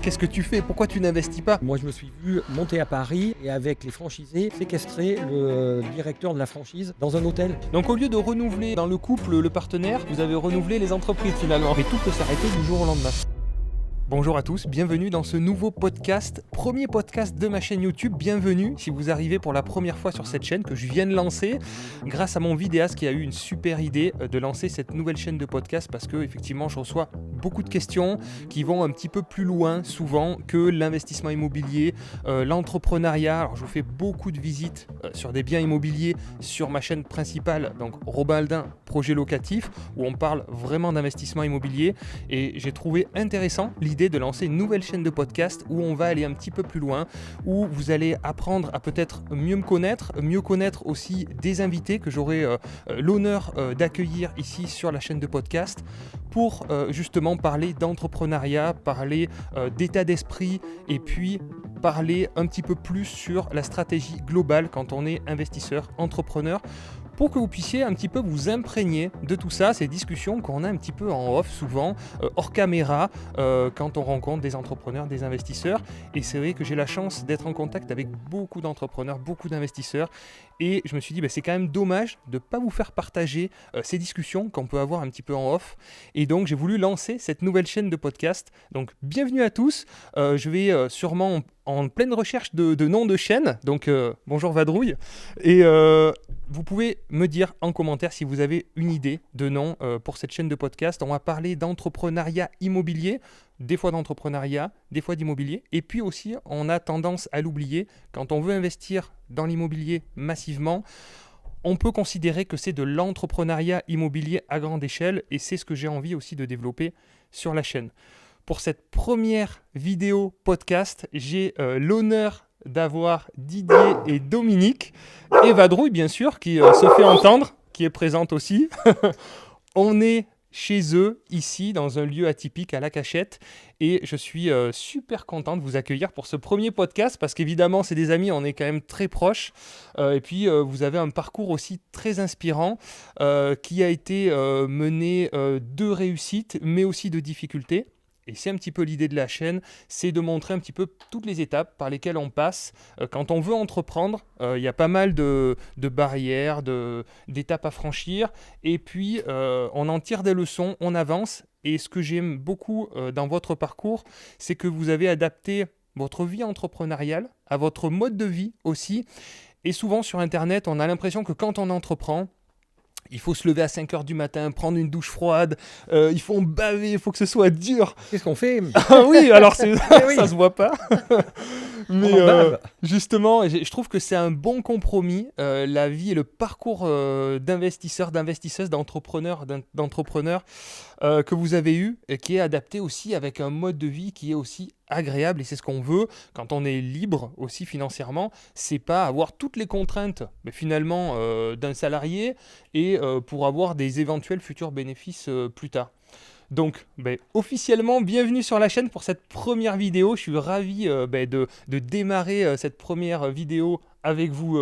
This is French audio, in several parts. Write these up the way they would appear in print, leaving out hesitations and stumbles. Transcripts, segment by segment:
qu'est-ce que tu fais? Pourquoi tu n'investis pas? Moi, je me suis vu monter à Paris et avec les franchisés, séquestrer le directeur de la franchise dans un hôtel. Donc au lieu de renouveler dans le couple le partenaire, vous avez renouvelé les entreprises finalement. Mais tout peut s'arrêter du jour au lendemain. Bonjour à tous, bienvenue dans ce nouveau podcast, premier podcast de ma chaîne YouTube. Bienvenue si vous arrivez pour la première fois sur cette chaîne que je viens de lancer grâce à mon vidéaste qui a eu une super idée de lancer cette nouvelle chaîne de podcast parce que effectivement je reçois beaucoup de questions qui vont un petit peu plus loin souvent que l'investissement immobilier, l'entrepreneuriat. Alors je vous fais beaucoup de visites sur des biens immobiliers sur ma chaîne principale, donc Robin Aldin, projet locatif, où on parle vraiment d'investissement immobilier et j'ai trouvé intéressant l'idée de lancer une nouvelle chaîne de podcast où on va aller un petit peu plus loin, où vous allez apprendre à peut-être mieux me connaître, mieux connaître aussi des invités que j'aurai l'honneur d'accueillir ici sur la chaîne de podcast pour justement parler d'entrepreneuriat, parler d'état d'esprit et puis parler un petit peu plus sur la stratégie globale quand on est investisseur, entrepreneur, pour que vous puissiez un petit peu vous imprégner de tout ça, ces discussions qu'on a un petit peu en off souvent, hors caméra, quand on rencontre des entrepreneurs, des investisseurs. Et c'est vrai que j'ai la chance d'être en contact avec beaucoup d'entrepreneurs, beaucoup d'investisseurs. Et je me suis dit, c'est quand même dommage de ne pas vous faire partager ces discussions qu'on peut avoir un petit peu en off. Et donc, j'ai voulu lancer cette nouvelle chaîne de podcast. Donc, bienvenue à tous. Je vais sûrement en pleine recherche de nom de chaîne. Donc, bonjour Vadrouille. Et vous pouvez me dire en commentaire si vous avez une idée de nom pour cette chaîne de podcast. On va parler d'entrepreneuriat immobilier, des fois d'entrepreneuriat, des fois d'immobilier. Et puis aussi, on a tendance à l'oublier, quand on veut investir dans l'immobilier massivement, on peut considérer que c'est de l'entrepreneuriat immobilier à grande échelle et c'est ce que j'ai envie aussi de développer sur la chaîne. Pour cette première vidéo podcast, j'ai l'honneur d'avoir Didier et Dominique et Vadrouille bien sûr qui se fait entendre, qui est présente aussi. On est chez eux ici dans un lieu atypique à La Cachette et je suis super content de vous accueillir pour ce premier podcast parce qu'évidemment c'est des amis, on est quand même très proches et puis vous avez un parcours aussi très inspirant qui a été mené de réussite mais aussi de difficultés. Et c'est un petit peu l'idée de la chaîne, c'est de montrer un petit peu toutes les étapes par lesquelles on passe. Quand on veut entreprendre, il y a pas mal de barrières, d'étapes à franchir. Et puis, on en tire des leçons, on avance. Et ce que j'aime beaucoup dans votre parcours, c'est que vous avez adapté votre vie entrepreneuriale à votre mode de vie aussi. Et souvent sur Internet, on a l'impression que quand on entreprend, il faut se lever à 5h du matin, prendre une douche froide, il faut baver, il faut que ce soit dur. Qu'est-ce qu'on fait? Ah oui, alors oui. Ça se voit pas. Mais justement, je trouve que c'est un bon compromis, la vie et le parcours d'investisseurs, d'investisseuses, d'entrepreneurs que vous avez eu, et qui est adapté aussi avec un mode de vie qui est aussi agréable et c'est ce qu'on veut quand on est libre aussi financièrement, c'est pas avoir toutes les contraintes mais finalement d'un salarié et pour avoir des éventuels futurs bénéfices plus tard. Donc officiellement bienvenue sur la chaîne pour cette première vidéo, je suis ravi de démarrer cette première vidéo avec vous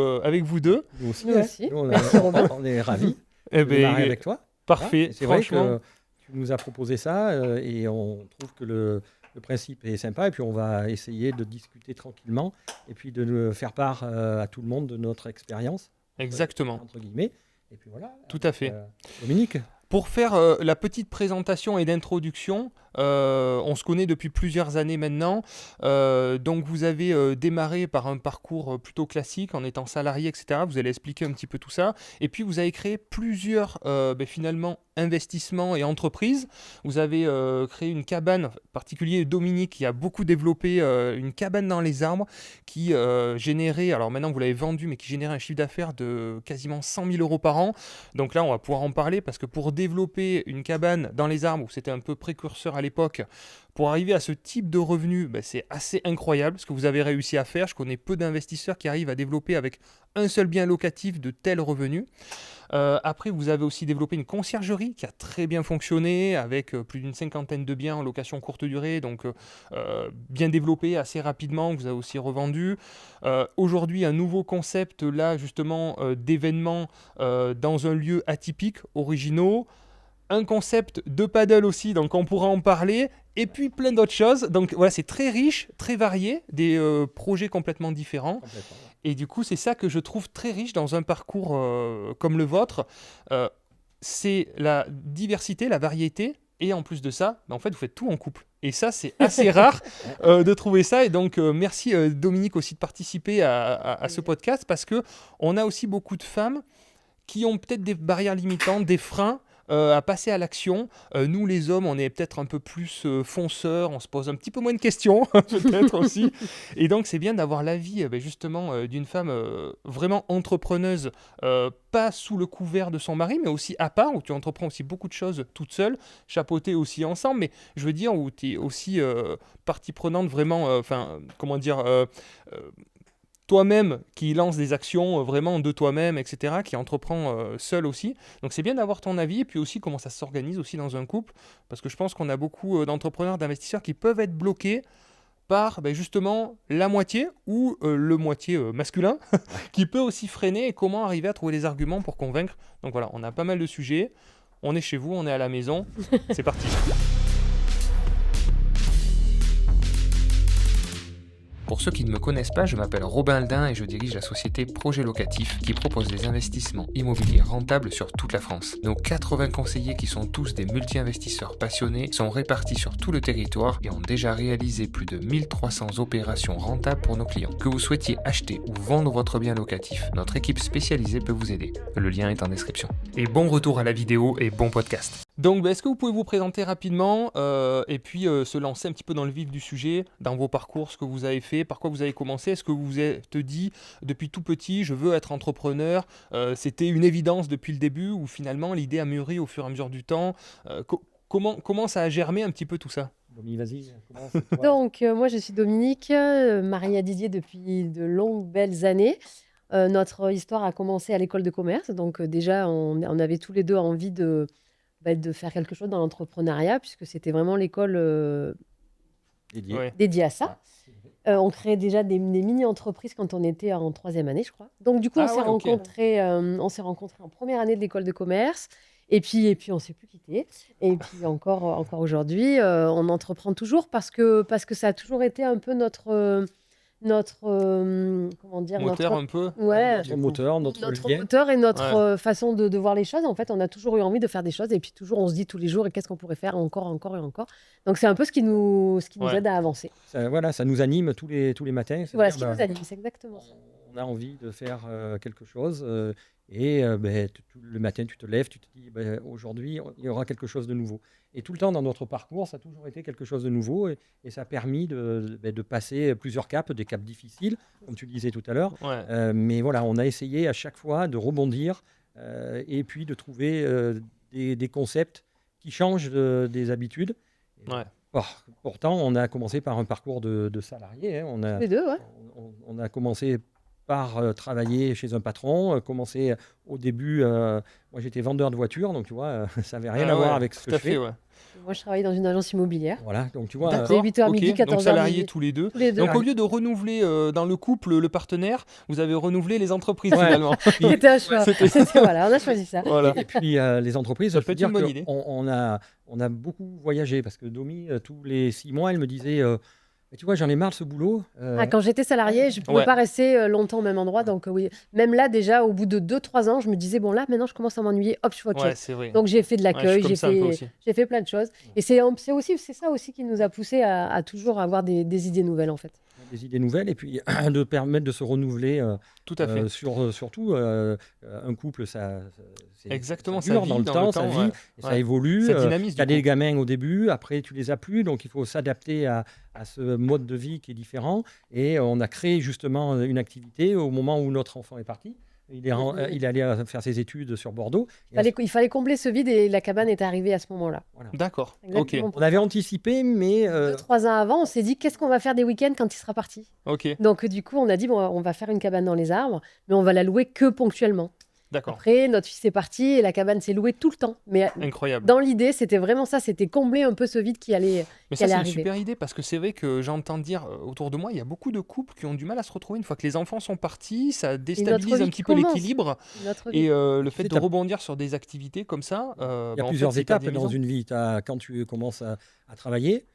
deux. Nous aussi, Nous Nous, Merci Robin. on est ravis Eh de démarrer avec toi. Parfait, C'est vrai franchement. que tu nous as proposé ça et on trouve que le principe est sympa et puis on va essayer de discuter tranquillement et puis de nous faire part à tout le monde de notre expérience. Exactement. Entre guillemets. Et puis voilà. Tout à fait. Dominique. Pour faire la petite présentation et d'introduction, on se connaît depuis plusieurs années maintenant. Donc vous avez démarré par un parcours plutôt classique en étant salarié, etc. Vous allez expliquer un petit peu tout ça. Et puis vous avez créé plusieurs finalement investissements et entreprises. Vous avez créé une cabane, en particulier Dominique qui a beaucoup développé une cabane dans les arbres qui générait, alors maintenant vous l'avez vendu, mais qui générait un chiffre d'affaires de quasiment 100 000 euros par an. Donc là on va pouvoir en parler parce que pour développer une cabane dans les arbres, où c'était un peu précurseur à l'époque, pour arriver à ce type de revenu, c'est assez incroyable ce que vous avez réussi à faire. Je connais peu d'investisseurs qui arrivent à développer avec un seul bien locatif de tels revenus. Après, vous avez aussi développé une conciergerie qui a très bien fonctionné avec plus d'une 50aine de biens en location courte durée, donc bien développé assez rapidement, vous avez aussi revendu. Aujourd'hui, un nouveau concept là justement d'événements dans un lieu atypique, originaux. un concept de paddle aussi, donc on pourra en parler, et puis plein d'autres choses. Donc voilà, c'est très riche, très varié, des projets complètement différents. Complètement. Et du coup, c'est ça que je trouve très riche dans un parcours comme le vôtre. C'est la diversité, la variété, et en plus de ça, en fait, vous faites tout en couple. Et ça, c'est assez rare de trouver ça. Et donc, merci Dominique aussi de participer à ce podcast, parce qu'on a aussi beaucoup de femmes qui ont peut-être des barrières limitantes, des freins à passer à l'action. Nous, les hommes, on est peut-être un peu plus fonceurs, on se pose un petit peu moins de questions, peut-être aussi. Et donc, c'est bien d'avoir l'avis justement d'une femme vraiment entrepreneuse, pas sous le couvert de son mari, mais aussi à part, où tu entreprends aussi beaucoup de choses toute seule, chapeautées aussi ensemble, mais je veux dire, où tu es aussi partie prenante vraiment, toi-même qui lance des actions vraiment de toi-même, etc., qui entreprend seul aussi. Donc c'est bien d'avoir ton avis, et puis aussi comment ça s'organise aussi dans un couple, parce que je pense qu'on a beaucoup d'entrepreneurs, d'investisseurs qui peuvent être bloqués par justement la moitié ou le moitié masculin, qui peut aussi freiner, et comment arriver à trouver les arguments pour convaincre. Donc voilà, on a pas mal de sujets, on est chez vous, on est à la maison, c'est parti. Pour ceux qui ne me connaissent pas, je m'appelle Robin Aldin et je dirige la société Projet Locatif qui propose des investissements immobiliers rentables sur toute la France. Nos 80 conseillers, qui sont tous des multi-investisseurs passionnés, sont répartis sur tout le territoire et ont déjà réalisé plus de 1300 opérations rentables pour nos clients. Que vous souhaitiez acheter ou vendre votre bien locatif, notre équipe spécialisée peut vous aider. Le lien est en description. Et bon retour à la vidéo et bon podcast. Donc, est-ce que vous pouvez vous présenter rapidement et puis se lancer un petit peu dans le vif du sujet, dans vos parcours, ce que vous avez fait, par quoi vous avez commencé? Est-ce que vous vous êtes dit, depuis tout petit, je veux être entrepreneur? C'était une évidence depuis le début, ou finalement l'idée a mûri au fur et à mesure du temps? Comment ça a germé un petit peu tout ça? Dominique, vas-y, commence. Donc, moi, je suis Dominique, mariée à Didier depuis de longues, belles années. Notre histoire a commencé à l'école de commerce. Donc, déjà, on avait tous les deux envie de faire quelque chose dans l'entrepreneuriat, puisque c'était vraiment l'école Dédié. dédiée à ça. On créait déjà des mini-entreprises quand on était en 3e année, je crois. Donc, du coup, on s'est rencontrés en première année de l'école de commerce. Et puis on ne s'est plus quittés. Et puis encore aujourd'hui, on entreprend toujours parce que ça a toujours été un peu notre moteur un peu. Ouais, Notre moteur, notre lien. moteur et notre façon de voir les choses. En fait, on a toujours eu envie de faire des choses, et puis toujours on se dit tous les jours, et qu'est-ce qu'on pourrait faire encore et encore. Donc c'est un peu ce qui nous aide à avancer. Ça nous anime tous les matins. Voilà, ce qui nous anime, c'est exactement ça. On a envie de faire quelque chose, et le matin tu te lèves, tu te dis aujourd'hui il y aura quelque chose de nouveau. Et tout le temps dans notre parcours, ça a toujours été quelque chose de nouveau, et ça a permis de passer plusieurs caps, des caps difficiles, comme tu le disais tout à l'heure. Ouais. Mais voilà, on a essayé à chaque fois de rebondir et puis de trouver des concepts qui changent des habitudes. Ouais. Pourtant, on a commencé par un parcours de salarié. Les deux, ouais. On a commencé par travailler chez un patron, commencer au début, moi j'étais vendeur de voitures, donc tu vois, ça n'avait rien à voir avec ce que je fais. Ouais. Moi, je travaillais dans une agence immobilière. Voilà, donc tu vois. C'est 8h midi, 14h donc salariés midi. tous les deux. Tous les deux. Donc au lieu de renouveler dans le couple le partenaire, vous avez renouvelé les entreprises finalement. C'était un choix. Voilà, on a choisi ça. Voilà. Et puis les entreprises, Ça je peut peux être dire une bonne idée. qu'on a beaucoup voyagé, parce que Domi, tous les 6 mois, elle me disait tu vois, j'en ai marre de ce boulot. Quand j'étais salariée, je ne pouvais pas rester longtemps au même endroit. Donc oui, même là, déjà, au bout de 2-3 ans, je me disais, bon là, maintenant, je commence à m'ennuyer. Hop, je fais autre chose. C'est vrai. Donc j'ai fait de l'accueil, j'ai fait plein de choses. Et c'est ça aussi qui nous a poussé à toujours avoir des idées nouvelles, en fait. Des idées nouvelles, et puis de permettre de se renouveler. Tout à fait. Surtout, un couple, c'est exactement, ça dure ça dans le temps, ça vit, et ça évolue. Tu as des gamins au début, après tu les as plus, donc il faut s'adapter à ce mode de vie qui est différent. Et on a créé justement une activité au moment où notre enfant est parti. Il est allé faire ses études sur Bordeaux. Il fallait combler ce vide, et la cabane est arrivée à ce moment-là. Voilà. D'accord. Exactement. On avait anticipé, mais 2-3 ans avant, on s'est dit qu'est-ce qu'on va faire des week-ends quand il sera parti. Ok. Donc du coup, on a dit on va faire une cabane dans les arbres, mais on va la louer que ponctuellement. D'accord. Après, notre fils est parti et la cabane s'est louée tout le temps. Mais Incroyable. dans l'idée, c'était vraiment ça, c'était combler un peu ce vide qui allait Mais ça, c'est une arriver. super idée parce que c'est vrai que j'entends dire autour de moi, il y a beaucoup de couples qui ont du mal à se retrouver une fois que les enfants sont partis, ça déstabilise un petit peu l'équilibre. Et le fait de rebondir sur des activités comme ça, il y a plusieurs étapes dans une vie. Quand tu commences à travailler,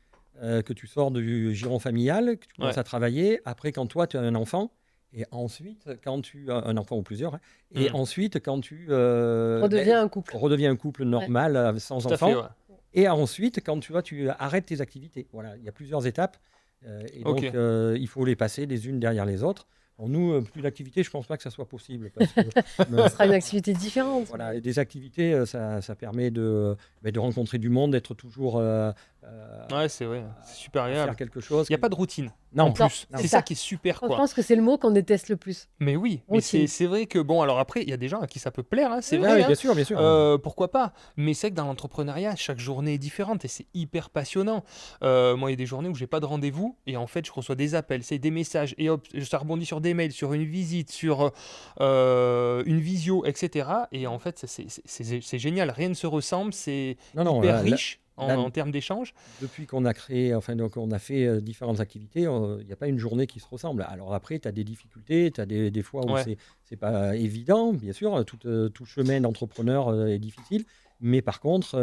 que tu sors du giron familial, que tu commences à travailler, après quand toi tu as un enfant, et ensuite quand tu as un enfant ou plusieurs, et ensuite quand tu redeviens un couple normal sans enfant, et ensuite quand tu arrêtes tes activités. Voilà, il y a plusieurs étapes, et donc il faut les passer les unes derrière les autres. Alors nous, plus d'activités, je ne pense pas que ça soit possible. Parce que, ça sera une activité différente. Voilà, et des activités, ça permet de rencontrer du monde, d'être toujours c'est vrai, c'est super agréable. Faire quelque chose. Il n'y a pas de routine. Non, en plus. C'est ça qui est super. Je pense que c'est le mot qu'on déteste le plus. Mais oui, mais c'est vrai que, bon, alors après, il y a des gens à qui ça peut plaire, c'est oui, vrai. Oui, bien sûr, bien sûr. Pourquoi pas. Mais c'est que dans l'entrepreneuriat, chaque journée est différente et c'est hyper passionnant. Moi, il y a des journées où j'ai pas de rendez-vous et en fait, je reçois des appels, c'est des messages et hop, ça rebondit sur des mails, sur une visite, sur une visio, etc. Et en fait, c'est génial. Rien ne se ressemble, c'est hyper riche. En termes d'échanges. Depuis qu'on a créé, donc on a fait différentes activités, il n'y a pas une journée qui se ressemble. Alors après, tu as des difficultés, tu as des fois où c'est pas évident, bien sûr, tout chemin d'entrepreneur est difficile, mais par contre,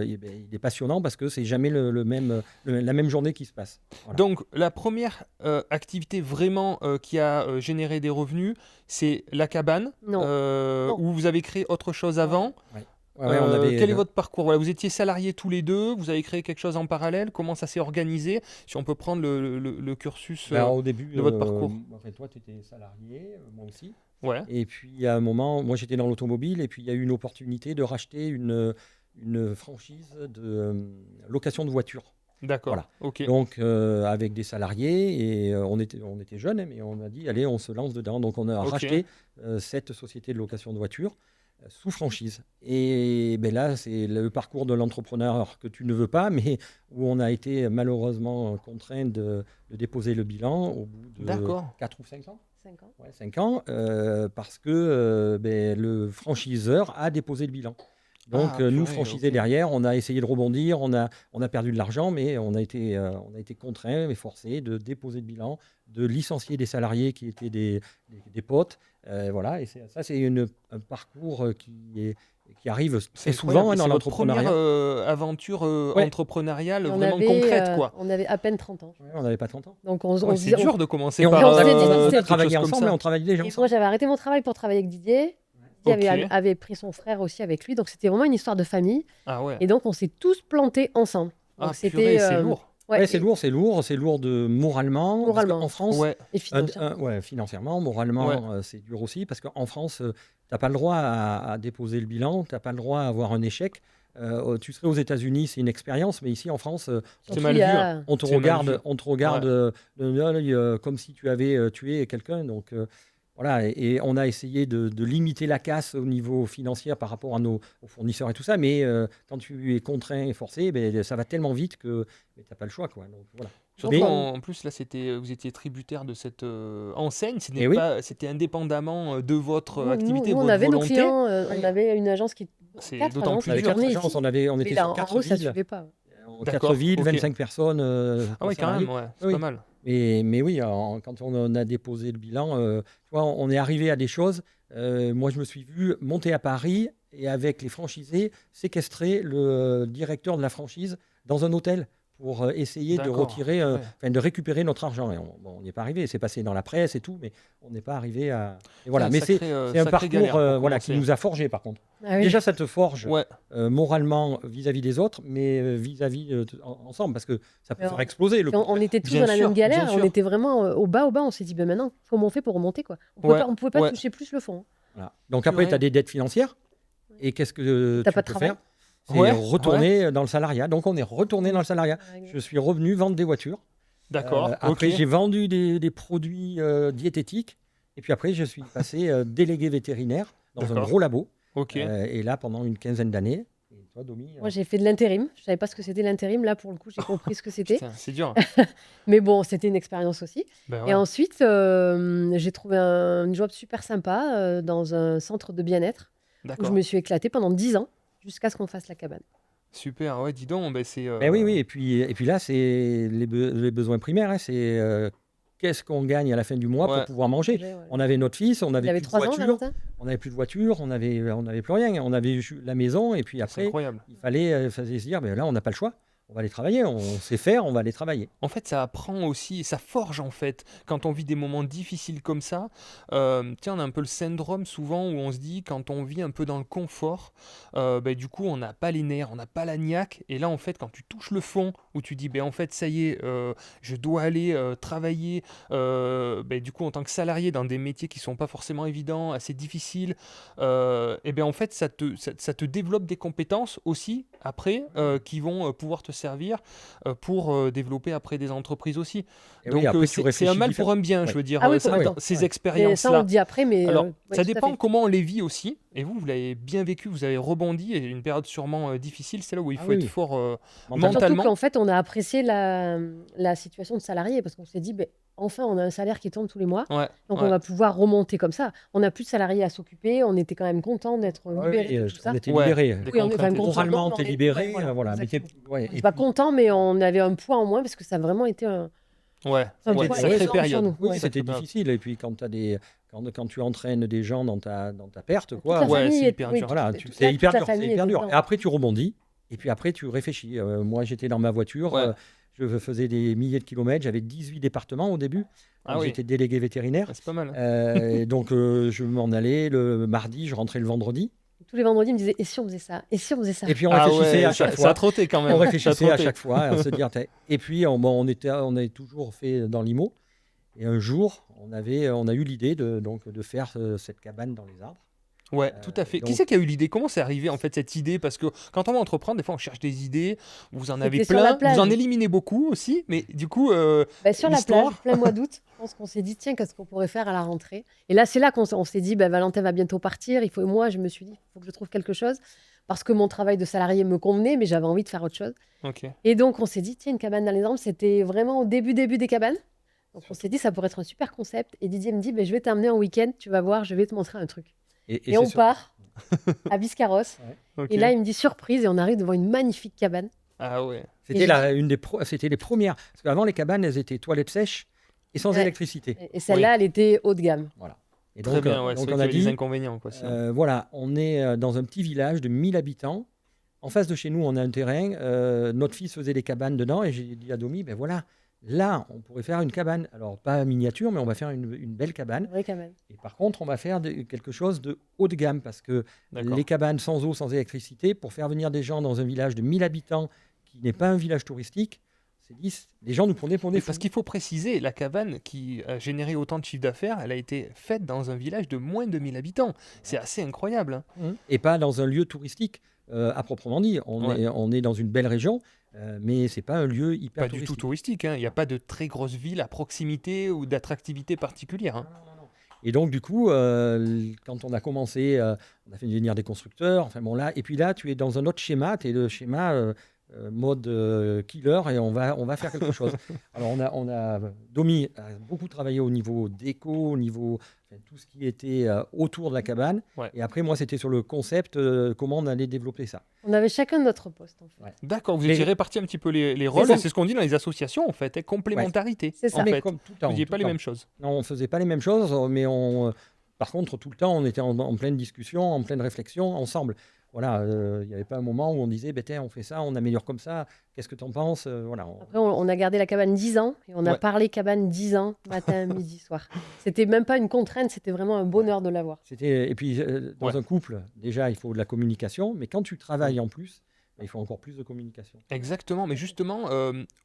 il est passionnant parce que c'est jamais la même journée qui se passe. Voilà. Donc, la première activité vraiment qui a généré des revenus, c'est la cabane, où vous avez créé autre chose avant. Ouais. Quel est votre parcours? Voilà, vous étiez salariés tous les deux, vous avez créé quelque chose en parallèle, comment ça s'est organisé? Si on peut prendre le cursus au début, de votre parcours. Toi, tu étais salarié, moi aussi. Ouais. Et puis, à un moment, moi, j'étais dans l'automobile, et puis il y a eu une opportunité de racheter une franchise de location de voitures. D'accord. Voilà. Okay. Donc, avec des salariés, et on était jeunes, mais on a dit, allez, on se lance dedans. Donc, on a racheté cette société de location de voitures sous franchise. Et là, c'est le parcours de l'entrepreneur que tu ne veux pas, mais où on a été malheureusement contraint de déposer le bilan au bout de 4 ou 5 ans. 5 ans. Ouais, 5 ans, parce que le franchiseur a déposé le bilan. Donc, nous, franchisés derrière, on a essayé de rebondir, on a perdu de l'argent, mais on a été contraints et forcés de déposer le bilan, de licencier des salariés qui étaient des potes. Voilà, et ça, c'est un parcours qui arrive très souvent dans l'entrepreneuriat. C'est votre première aventure entrepreneuriale vraiment concrète, quoi. On avait à peine 30 ans. Ouais, on n'avait pas 30 ans. Donc c'est dur de commencer par on travaillait ensemble, mais on travaillait déjà ensemble. Moi, j'avais arrêté mon travail pour travailler avec Didier. Didier avait pris son frère aussi avec lui, donc c'était vraiment une histoire de famille. Ah ouais. Et donc, on s'est tous plantés ensemble. Donc, c'est lourd. Ouais, c'est lourd moralement. En France, et financièrement. Financièrement, moralement, c'est dur aussi parce qu'en France, tu n'as pas le droit à déposer le bilan, tu n'as pas le droit à avoir un échec. Tu serais aux États-Unis, c'est une expérience, mais ici en France, c'est mal vu. On te regarde d'un œil comme si tu avais tué quelqu'un. Donc voilà, et on a essayé de limiter la casse au niveau financier par rapport aux fournisseurs et tout ça, mais quand tu es contraint et forcé, ça va tellement vite que tu n'as pas le choix, quoi. Donc, voilà. Surtout en plus, là, vous étiez tributaire de cette enseigne, c'était indépendamment de votre activité, nous, votre on avait volonté. Nos clients, on avait une agence qui... C'est d'autant plus dur. On était sur 4 villes. Ça ne suivait pas. 4 villes, 25 personnes. Ah oui, quand même, c'est pas mal. Mais oui, quand on a déposé le bilan, tu vois, on est arrivé à des choses. Moi, je me suis vu monter à Paris et avec les franchisés, séquestrer le directeur de la franchise dans un hôtel pour essayer de retirer, de récupérer notre argent. Et on n'y est pas arrivé. C'est passé dans la presse et tout, mais on n'est pas arrivé à... Et voilà. Mais c'est un parcours qui nous a forgé, par contre. Ah oui. Déjà, ça te forge moralement vis-à-vis des autres, mais vis-à-vis ensemble, parce que ça peut faire exploser. On était tous dans la même galère, on était vraiment au bas, on s'est dit, maintenant, comment on fait pour remonter, quoi. On ne pouvait pas toucher plus le fond. Voilà. Donc après, tu as des dettes financières, et qu'est-ce que tu peux faire? C'est retourner dans le salariat. Donc on est retourné dans le salariat. Je suis revenu vendre des voitures. D'accord. Après, j'ai vendu des produits diététiques, et puis après, je suis passé délégué vétérinaire dans un gros labo. Et là, pendant une quinzaine d'années, toi, Domi? Moi, j'ai fait de l'intérim. Je savais pas ce que c'était l'intérim. Là, pour le coup, j'ai compris ce que c'était. Putain, c'est dur. Mais bon, c'était une expérience aussi. Ben Et ouais. ensuite, j'ai trouvé un job super sympa dans un centre de bien-être où je D'accord. me suis éclatée pendant 10 ans jusqu'à ce qu'on fasse la cabane. Super, ouais, dis donc, ben c'est... Ben oui, et puis là, c'est les besoins primaires. Hein, c'est qu'est-ce qu'on gagne à la fin du mois Ouais. pour pouvoir manger. Ouais. On avait notre fils, on Il avait avait plus de 3 ans, voiture, Valentin. on n'avait plus de voiture, on avait plus rien. On avait la maison, et puis C'est après, incroyable. il fallait se dire, ben là, on n'a pas le choix. On va aller travailler, on sait faire, on va aller travailler. En fait, ça apprend aussi, ça forge en fait. Quand on vit des moments difficiles comme ça, tiens, on a un peu le syndrome souvent où on se dit, quand on vit un peu dans le confort, ben, du coup, on n'a pas les nerfs, on n'a pas la niaque. Et là, en fait, quand tu touches le fond, où tu dis, ben, en fait, ça y est, je dois aller travailler, ben, du coup, en tant que salarié dans des métiers qui sont pas forcément évidents, assez difficiles, et ben, en fait, ça te développe des compétences aussi, après, qui vont pouvoir te servir pour développer après des entreprises aussi. Et Donc oui, après, tu c'est un réfléchis mal pour un bien, Ouais. je veux dire, Ah oui, ça, complètement. ces Ouais. Mais ça, on expériences-là. le dit après, mais Alors, ouais, ça tout à dépend fait. comment on les vit aussi. Et vous l'avez bien vécu, vous avez rebondi, et une période sûrement difficile, c'est là où il Ah faut oui, être oui. fort Mentalement. Surtout mentalement. qu'en fait, on a apprécié la situation de salarié parce qu'on s'est dit, ben, enfin, on a un salaire qui tombe tous les mois. Ouais, Donc, ouais. on va pouvoir remonter comme ça. On n'a plus de salariés à s'occuper. On était quand même content d'être libérés de tout ça. On était Ouais, libérés. des Oui, on est contraintes et tout ça. Moralement, non, t'es mais- libéré. ouais, voilà, Mais exactement. ouais, On et n'est pas puis- content, mais on avait un poids en moins parce que ça a vraiment été un Ouais, poids ouais, Ouais, sacrée énorme sur période. nous. Oui, Ouais. c'était Sacrée période. difficile. Et puis quand tu entraînes des gens dans ta perte, Toute quoi, la Ouais, famille c'est est- hyper oui, dur. voilà, toute c'est la- hyper toute la dur. C'est famille hyper était dur. dedans. Et après, tu rebondis. Et puis après, tu réfléchis. Moi, j'étais dans ma voiture. Ouais. Je faisais des milliers de kilomètres. J'avais 18 départements au début. Ah Quand oui. j'étais délégué vétérinaire. Ouais, c'est pas mal. Et donc, je m'en allais le mardi, je rentrais le vendredi. Tous les vendredis, ils me disaient, et si on faisait ça? Et si on faisait ça? Et puis, on Ah réfléchissait ouais, à chaque ça fois. a trotté quand même. On Ça a réfléchissait à trotté. chaque fois à se dire. Et puis, on avait toujours fait dans l'IMO. Et un jour, on a eu l'idée de faire cette cabane dans les arbres. Ouais, tout à fait. Qui donc- c'est qui a eu l'idée? Comment c'est arrivé en fait cette idée? Parce que quand on va entreprendre, des fois on cherche des idées, vous en avez C'était sur la plein, vous en plage. éliminez beaucoup aussi, mais du coup, Bah, sur la l'histoire- plage, plein mois d'août, je pense qu'on s'est dit, tiens, qu'est-ce qu'on pourrait faire à la rentrée? Et là, c'est là on s'est dit, bah, Valentin va bientôt partir. Moi, je me suis dit, il faut que je trouve quelque chose. Parce que mon travail de salarié me convenait, mais j'avais envie de faire autre chose. ok. Et donc, on s'est dit, tiens, une cabane dans les arbres, c'était vraiment au début des cabanes. Donc, on s'est dit, ça pourrait être un super concept. Et Didier me dit, bah, je vais t'emmener en week-end, tu vas voir, je vais te montrer un truc. Et c'est on sur- part à Biscarrosse. Ok. Et là, il me dit, surprise, et on arrive devant une magnifique cabane. Ah ouais. C'était c'était les premières. Parce qu'avant, les cabanes, elles étaient toilettes sèches et sans Ouais. électricité. Et celle-là, elle était haut de gamme. Et Très bien, ouais, donc c'est on vrai a qu'il y avait dit, des inconvénients quoi. sinon. voilà, on est dans un petit village de 1000 habitants. En face de chez nous, on a un terrain. Notre fils faisait des cabanes dedans. Et j'ai dit à Domi, ben voilà, là, on pourrait faire une cabane. Alors, pas miniature, mais on va faire une belle cabane. Une vraie cabane. Et par contre, on va faire quelque chose de haut de gamme. Parce que D'accord. les cabanes sans eau, sans électricité, pour faire venir des gens dans un village de 1000 habitants, qui n'est pas un village touristique, les gens nous prenaient pour des Mais fous. parce qu'il faut préciser, la cabane qui a généré autant de chiffre d'affaires, elle a été faite dans un village de moins de 1000 habitants. C'est assez incroyable. Hein. Et pas dans un lieu touristique à proprement dit. Ouais. On est dans une belle région, mais c'est pas un lieu hyper Pas du tout touristique. Hein. Il n'y a pas de très grosse ville à proximité ou d'attractivité particulière. Hein. Et donc, du coup, quand on a commencé, on a fait venir des constructeurs. Enfin bon, là, et puis là, tu es dans un autre schéma. Tu es le schéma mode killer et on va faire quelque chose. Alors, Domi a beaucoup travaillé au niveau déco, au niveau tout ce qui était autour de la cabane. Ouais. Et après, moi, c'était sur le concept, comment on allait développer ça. On avait chacun notre poste, en fait. Ouais. D'accord, vous Mais- étiez répartis un petit peu les rôles. ça. et C'est ce qu'on dit dans les associations en fait. hein, complémentarité. C'est ça. En Mais fait. comme tout le Vous temps. n'aviez tout pas le les temps. mêmes choses. Non, on ne faisait pas les mêmes choses, mais par contre, tout le temps, on était en pleine discussion, en pleine réflexion, ensemble. Voilà, il n'y avait pas un moment où on disait, tiens, on fait ça, on améliore comme ça, qu'est-ce que tu en penses voilà, Après, on a gardé la cabane 10 ans et on a Ouais. parlé cabane 10 ans, matin, midi, soir. C'était même pas une contrainte, c'était vraiment un bonheur de l'avoir. Et puis, dans Ouais. un couple, déjà, il faut de la communication, mais quand tu travailles en plus, il faut encore plus de communication. Exactement, mais justement,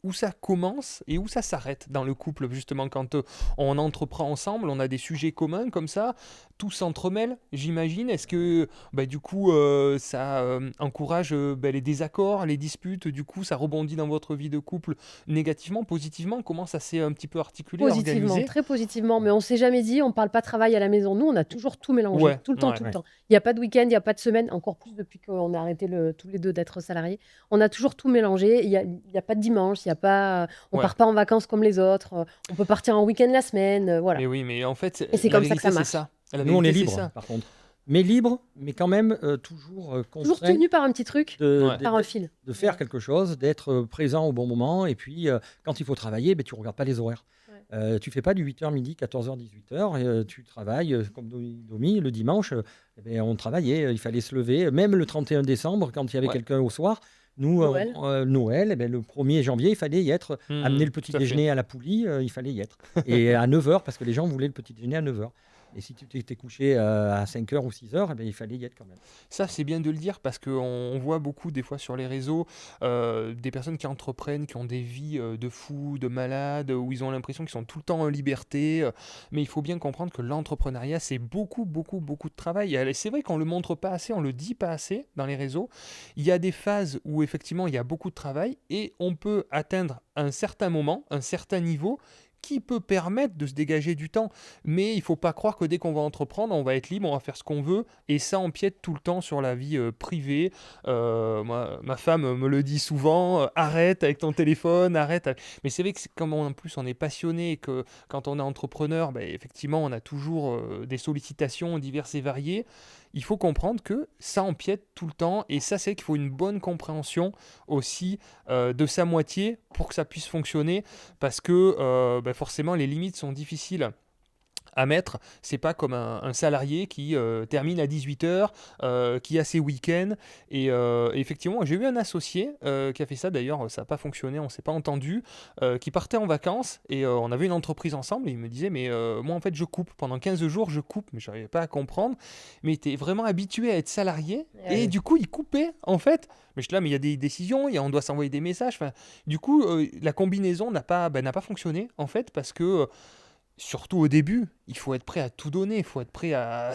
où ça commence et où ça s'arrête dans le couple, justement, quand on entreprend ensemble, on a des sujets communs comme ça, tout s'entremêle, j'imagine. Est-ce que du coup, ça encourage les désaccords, les disputes, du coup, ça rebondit dans votre vie de couple négativement, positivement? Comment ça s'est un petit peu articulé, Positivement, organisé? très positivement, mais on s'est jamais dit, on parle pas travail à la maison. Nous, on a toujours tout mélangé, Ouais, tout le temps, ouais. tout le temps. Il n'y a pas de week-end, il n'y a pas de semaine, encore plus depuis qu'on a arrêté tous les deux d'être salariés. On a toujours tout mélangé. Il y a pas de dimanche, il y a pas, on Ouais. part pas en vacances comme les autres. On peut partir en week-end la semaine, voilà. Mais oui, mais en fait, Et c'est la comme ça que vérité, ça c'est marche. ça. La Nous, on est vérité, c'est libre, ça. par contre. Mais libre, mais quand même toujours Toujours contraint tenu par un petit truc, Ouais. par un fil. de faire quelque chose, d'être présent au bon moment. Et puis, quand il faut travailler, tu ne regardes pas les horaires. Tu ne fais pas du 8h midi, 14h, 18h. Tu travailles comme Domi. Le dimanche, on travaillait. Il fallait se lever. Même le 31 décembre, quand il y avait Ouais. quelqu'un au soir, nous, Noël. Noël, le 1er janvier, il fallait y être. Amener le petit tout à fait. déjeuner à la poulie, il fallait y être. Et à 9h, parce que les gens voulaient le petit déjeuner à 9h. Et si tu t'étais couché à 5h ou 6h, il fallait y être quand même. Ça, c'est bien de le dire parce qu'on voit beaucoup des fois sur les réseaux des personnes qui entreprennent, qui ont des vies de fous, de malades, où ils ont l'impression qu'ils sont tout le temps en liberté. Mais il faut bien comprendre que l'entrepreneuriat, c'est beaucoup, beaucoup, beaucoup de travail. Et c'est vrai qu'on ne le montre pas assez, on ne le dit pas assez dans les réseaux. Il y a des phases où effectivement il y a beaucoup de travail et on peut atteindre un certain moment, un certain niveau qui peut permettre de se dégager du temps. Mais il ne faut pas croire que dès qu'on va entreprendre, on va être libre, on va faire ce qu'on veut, et ça empiète tout le temps sur la vie privée. Ma femme me le dit souvent, arrête avec ton téléphone, arrête. Mais c'est vrai que comme en plus on est passionné et que quand on est entrepreneur, effectivement on a toujours des sollicitations diverses et variées, il faut comprendre que ça empiète tout le temps, et ça c'est qu'il faut une bonne compréhension aussi de sa moitié pour que ça puisse fonctionner, parce que forcément les limites sont difficiles à mettre. C'est pas comme un salarié qui termine à 18h, qui a ses week-ends. Et effectivement, j'ai eu un associé qui a fait ça. D'ailleurs, ça n'a pas fonctionné, on ne s'est pas entendu, qui partait en vacances et on avait une entreprise ensemble. Et il me disait, mais moi, en fait, je coupe. Pendant 15 jours, je coupe. Mais je n'arrivais pas à comprendre. Mais il était vraiment habitué à être salarié. Et du coup, il coupait, en fait. Mais je suis là, mais il y a des décisions, on doit s'envoyer des messages. Enfin, du coup, la combinaison n'a pas fonctionné, en fait, parce que surtout au début, il faut être prêt à tout donner, il faut être prêt à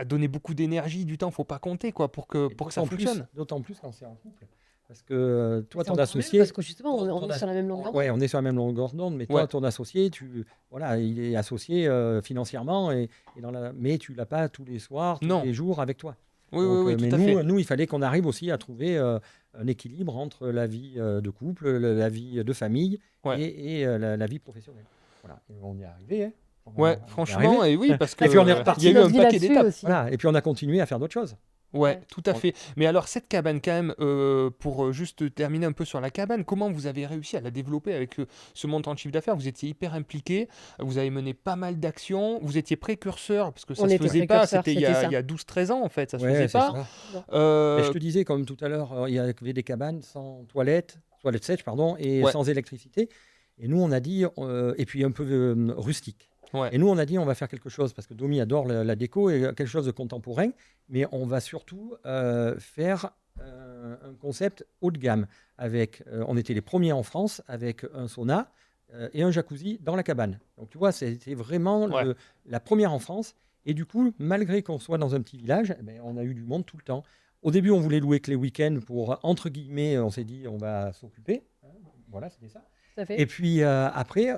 donner beaucoup d'énergie, du temps, il ne faut pas compter pour que ça fonctionne. D'autant plus quand c'est en couple. Parce que toi, ton C'est associé. parce que justement, on est sur la même longueur d'onde. Oui, on est sur la même longueur d'onde, mais toi, ton associé, il est associé financièrement, mais tu ne l'as pas tous les soirs, tous les jours avec toi. Oui, mais tout à fait. nous, il fallait qu'on arrive aussi à trouver un équilibre entre la vie de couple, la vie de famille et la vie professionnelle. Voilà. Et on y est arrivé. Ouais, franchement, et oui, parce que et puis on est reparti. Il y a eu un paquet d'étapes. Voilà. Et puis on a continué à faire d'autres choses. Ouais, tout à fait. Mais alors, cette cabane, quand même, pour juste terminer un peu sur la cabane, comment vous avez réussi à la développer avec ce montant de chiffre d'affaires? Vous étiez hyper impliqué, vous avez mené pas mal d'actions, vous étiez précurseur, parce que ça ne se faisait pas, c'était il y a 12-13 ans, en fait, ça se faisait pas. Et je te disais, comme tout à l'heure, il y avait des cabanes sans toilettes sèches, et sans électricité. Et nous, on a dit, et puis un peu rustique. Ouais. Et nous, on a dit, on va faire quelque chose, parce que Domi adore la déco, et quelque chose de contemporain, mais on va surtout faire un concept haut de gamme. On était les premiers en France avec un sauna et un jacuzzi dans la cabane. Donc tu vois, c'était vraiment la première en France. Et du coup, malgré qu'on soit dans un petit village, on a eu du monde tout le temps. Au début, on voulait louer que les week-ends pour, entre guillemets, on s'est dit, on va s'occuper. Voilà, c'était ça. Et puis après,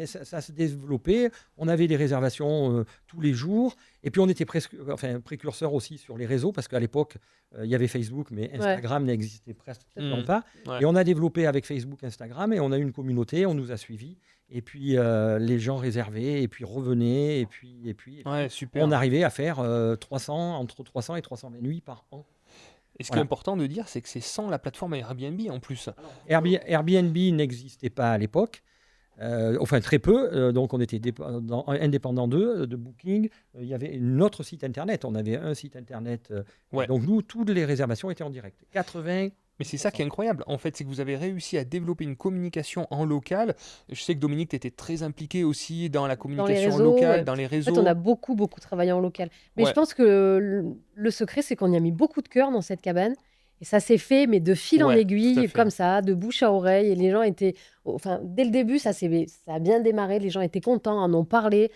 ça s'est développé. On avait des réservations tous les jours. Et puis on était précurseurs aussi sur les réseaux, parce qu'à l'époque, il y avait Facebook, mais Instagram n'existait presque pas. Et on a développé avec Facebook, Instagram, et on a eu une communauté, on nous a suivis. Et puis les gens réservaient, et puis revenaient, et puis super. On arrivait à faire entre 300 et 320 nuits par an. Et ce qui est important de dire, c'est que c'est sans la plateforme Airbnb en plus. Airbnb n'existait pas à l'époque, très peu, donc on était indépendant d'eux, de Booking. Il y avait notre site internet, on avait un site internet, donc nous, toutes les réservations étaient en direct. 80. Mais c'est ça qui est incroyable, en fait, c'est que vous avez réussi à développer une communication en local. Je sais que Dominique, tu étais très impliqué aussi dans la communication locale, dans les réseaux. En fait, on a beaucoup, beaucoup travaillé en local. Mais je pense que le secret, c'est qu'on y a mis beaucoup de cœur dans cette cabane. Et ça s'est fait, mais de fil en Ouais, tout à aiguille, fait. comme ça, de bouche à oreille. Et les gens étaient. Enfin, dès le début, ça a bien démarré. Les gens étaient contents, en ont parlé.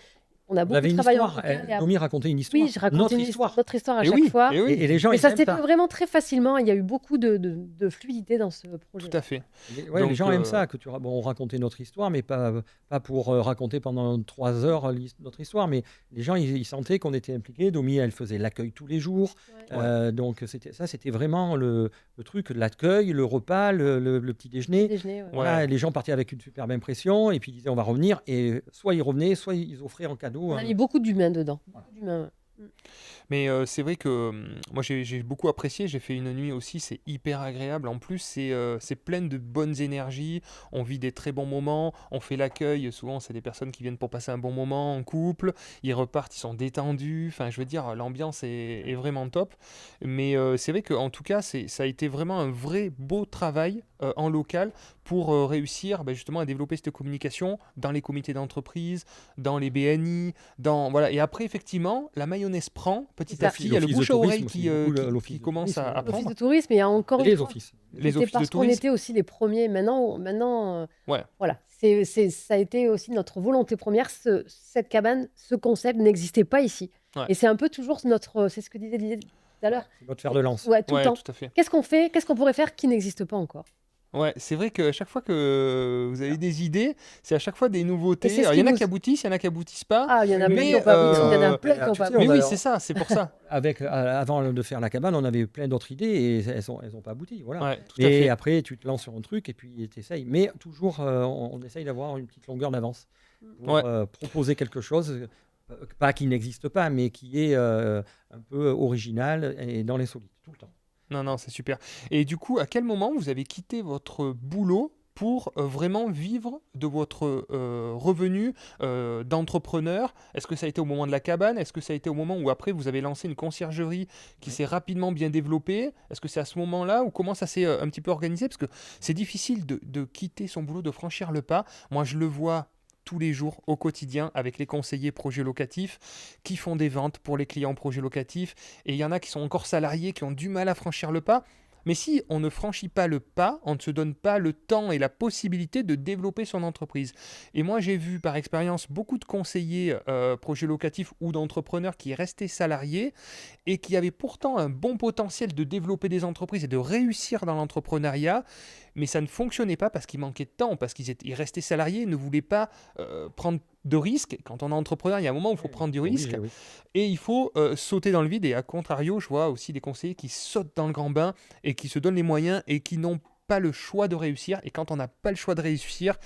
On a Vous beaucoup avez une travaillé en histoire. local. Domi racontait une histoire. Oui, je racontais notre histoire à Et chaque oui, fois. et oui. Et les gens, Mais ils ça aiment s'est ça. fait vraiment très facilement. Il y a eu beaucoup de fluidité dans ce projet. Tout à fait. Les Donc, gens aiment ça, que on racontait notre histoire, mais pas pour raconter pendant 3 heures notre histoire, mais les gens, ils sentaient qu'on était impliqués. Domi, elle faisait l'accueil tous les jours. Donc, c'était vraiment le truc, l'accueil, le repas, le petit déjeuner. Voilà, les gens partaient avec une superbe impression, et puis ils disaient on va revenir, et soit ils revenaient, soit ils offraient en cadeau. On a mis beaucoup d'humains dedans. Beaucoup d'humains. Mais c'est vrai que moi j'ai beaucoup apprécié, j'ai fait une nuit aussi, c'est hyper agréable. En plus, c'est plein de bonnes énergies, on vit des très bons moments, on fait l'accueil, souvent c'est des personnes qui viennent pour passer un bon moment en couple, ils repartent, ils sont détendus, enfin je veux dire, l'ambiance est vraiment top. Mais c'est vrai qu'en tout cas, ça a été vraiment un vrai beau travail en local pour réussir justement à développer cette communication dans les comités d'entreprise, dans les BNI, voilà. Et après, effectivement, la mayonnaise prend petit à petit. Il y a le bouche à oreille qui commence à prendre. L'office de tourisme, mais il y a encore les offices. Les offices parce de tourisme. qu'on était aussi les premiers. Maintenant ouais. Voilà. Ça a été aussi notre volonté première. Cette cabane, ce concept n'existait pas ici. Ouais. Et c'est un peu toujours c'est ce que disait Didier tout à l'heure. C'est votre fer de lance. Ouais, tout le temps. Tout à fait. Qu'est-ce qu'on fait? Qu'est-ce qu'on pourrait faire qui n'existe pas encore? Ouais, c'est vrai que chaque fois que vous avez des idées, c'est à chaque fois des nouveautés. Alors, il y en a qui aboutissent, il y en a qui aboutissent pas. Ah, il y en a plein qui n'ont pas abouti, il y en a plein qui n'ont pas abouti. Mais oui, c'est ça, c'est pour ça. Avant de faire la cabane, on avait plein d'autres idées et elles ont pas abouti. Voilà. Ouais, et après, tu te lances sur un truc et puis tu essayes. Mais toujours, on essaye d'avoir une petite longueur d'avance pour proposer quelque chose, pas qui n'existe pas, mais qui est un peu original et dans les solides, tout le temps. Non, c'est super. Et du coup, à quel moment vous avez quitté votre boulot pour vraiment vivre de votre revenu d'entrepreneur? Est-ce que ça a été au moment de la cabane? Est-ce que ça a été au moment où après vous avez lancé une conciergerie qui s'est rapidement bien développée? Est-ce que c'est à ce moment-là ou comment ça s'est un petit peu organisé? Parce que c'est difficile de quitter son boulot, de franchir le pas. Moi, je le vois tous les jours au quotidien avec les conseillers projets locatifs qui font des ventes pour les clients projets locatifs, et il y en a qui sont encore salariés qui ont du mal à franchir le pas. Mais si on ne franchit pas le pas, on ne se donne pas le temps et la possibilité de développer son entreprise. Et moi, j'ai vu par expérience beaucoup de conseillers projets locatifs ou d'entrepreneurs qui restaient salariés et qui avaient pourtant un bon potentiel de développer des entreprises et de réussir dans l'entrepreneuriat, mais ça ne fonctionnait pas parce qu'il manquait de temps, parce qu'ils restaient salariés, ne voulaient pas prendre de risques. Quand on est entrepreneur, il y a un moment où il faut prendre du risque et il faut sauter dans le vide. Et à contrario, je vois aussi des conseillers qui sautent dans le grand bain et qui se donnent les moyens et qui n'ont pas le choix de réussir. Et quand on n'a pas le choix de réussir,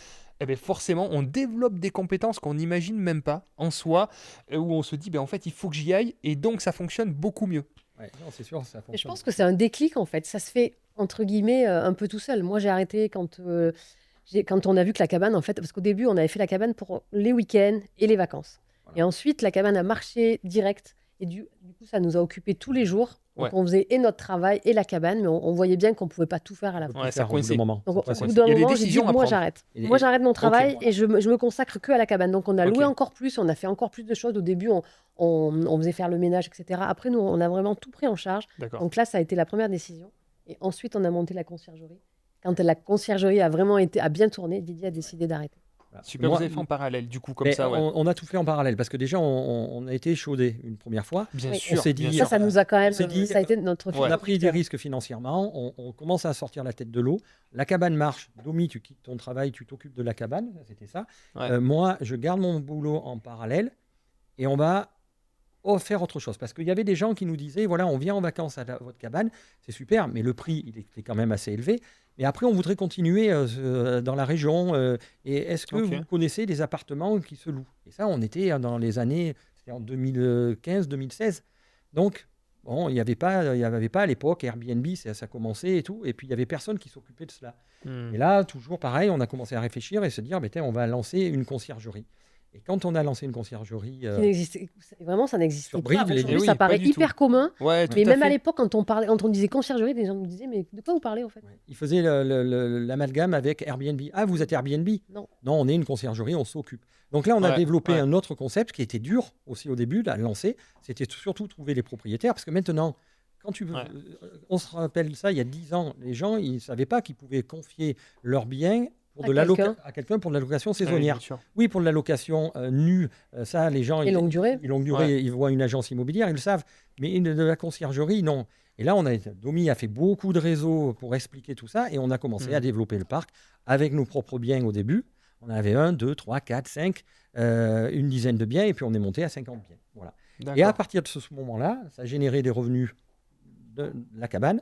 forcément, on développe des compétences qu'on n'imagine même pas en soi, où on se dit, en fait, il faut que j'y aille, et donc ça fonctionne beaucoup mieux. Ouais, non, c'est sûr, ça fonctionne. Et je pense que c'est un déclic, en fait. Ça se fait, entre guillemets, un peu tout seul. Moi, j'ai arrêté quand on a vu que la cabane, en fait, parce qu'au début, on avait fait la cabane pour les week-ends et les vacances. Voilà. Et ensuite, la cabane a marché direct. Et du coup, ça nous a occupés tous les jours. Donc, on faisait et notre travail et la cabane, mais on voyait bien qu'on ne pouvait pas tout faire à la fois. Ouais, ça coinçait. Donc, au bout d'un moment, j'ai dit, moi, j'arrête. Moi, j'arrête mon travail et je me consacre que à la cabane. Donc, on a loué encore plus, on a fait encore plus de choses. Au début, on faisait faire le ménage, etc. Après, nous, on a vraiment tout pris en charge. Donc là, ça a été la première décision. Et ensuite, on a monté la conciergerie. Quand la conciergerie a bien tourné, Didier a décidé d'arrêter. Super, vous avez fait en parallèle, du coup, comme ça. On a tout fait en parallèle, parce que déjà, on a été échaudé une première fois. Bien sûr. On s'est dit, ça nous a quand même... ça a été notre on a pris des risques financièrement, on commence à sortir la tête de l'eau. La cabane marche. Domi, tu quittes ton travail, tu t'occupes de la cabane, c'était ça. Moi, je garde mon boulot en parallèle, et on va faire autre chose. Parce qu'il y avait des gens qui nous disaient, voilà, on vient en vacances à votre cabane, c'est super, mais le prix, il était quand même assez élevé. Mais après, on voudrait continuer dans la région. Et est-ce que vous connaissez des appartements qui se louent? Et ça, on était dans les années, c'était en 2015-2016. Donc, bon, il n'y avait pas à l'époque Airbnb, ça commençait et tout. Et puis, il n'y avait personne qui s'occupait de cela. Et là, toujours pareil, on a commencé à réfléchir et se dire, on va lancer une conciergerie. Et quand on a lancé une conciergerie... Vraiment, ça n'existait pas. Aujourd'hui, ça paraît hyper commun. Ouais, mais même à l'époque, quand on disait conciergerie, les gens nous disaient, mais de quoi vous parlez en fait? Ils faisaient l'amalgame avec Airbnb. Ah, vous êtes Airbnb? Non, on est une conciergerie, on s'occupe. Donc là, on a développé un autre concept qui était dur aussi au début à lancer. C'était surtout trouver les propriétaires. Parce que maintenant, on se rappelle ça, il y a 10 ans, les gens, ils ne savaient pas qu'ils pouvaient confier leurs biens à quelqu'un pour de la location saisonnière. Oui, pour de la location nue, ça, les gens... Longue durée. Ils voient une agence immobilière, ils le savent. Mais de la conciergerie, non. Et là, Domi a fait beaucoup de réseaux pour expliquer tout ça et on a commencé à développer le parc avec nos propres biens au début. On avait 1, 2, 3, 4, 5, une dizaine de biens et puis on est monté à 50 biens. Voilà. Et à partir de ce moment-là, ça a généré des revenus de la cabane,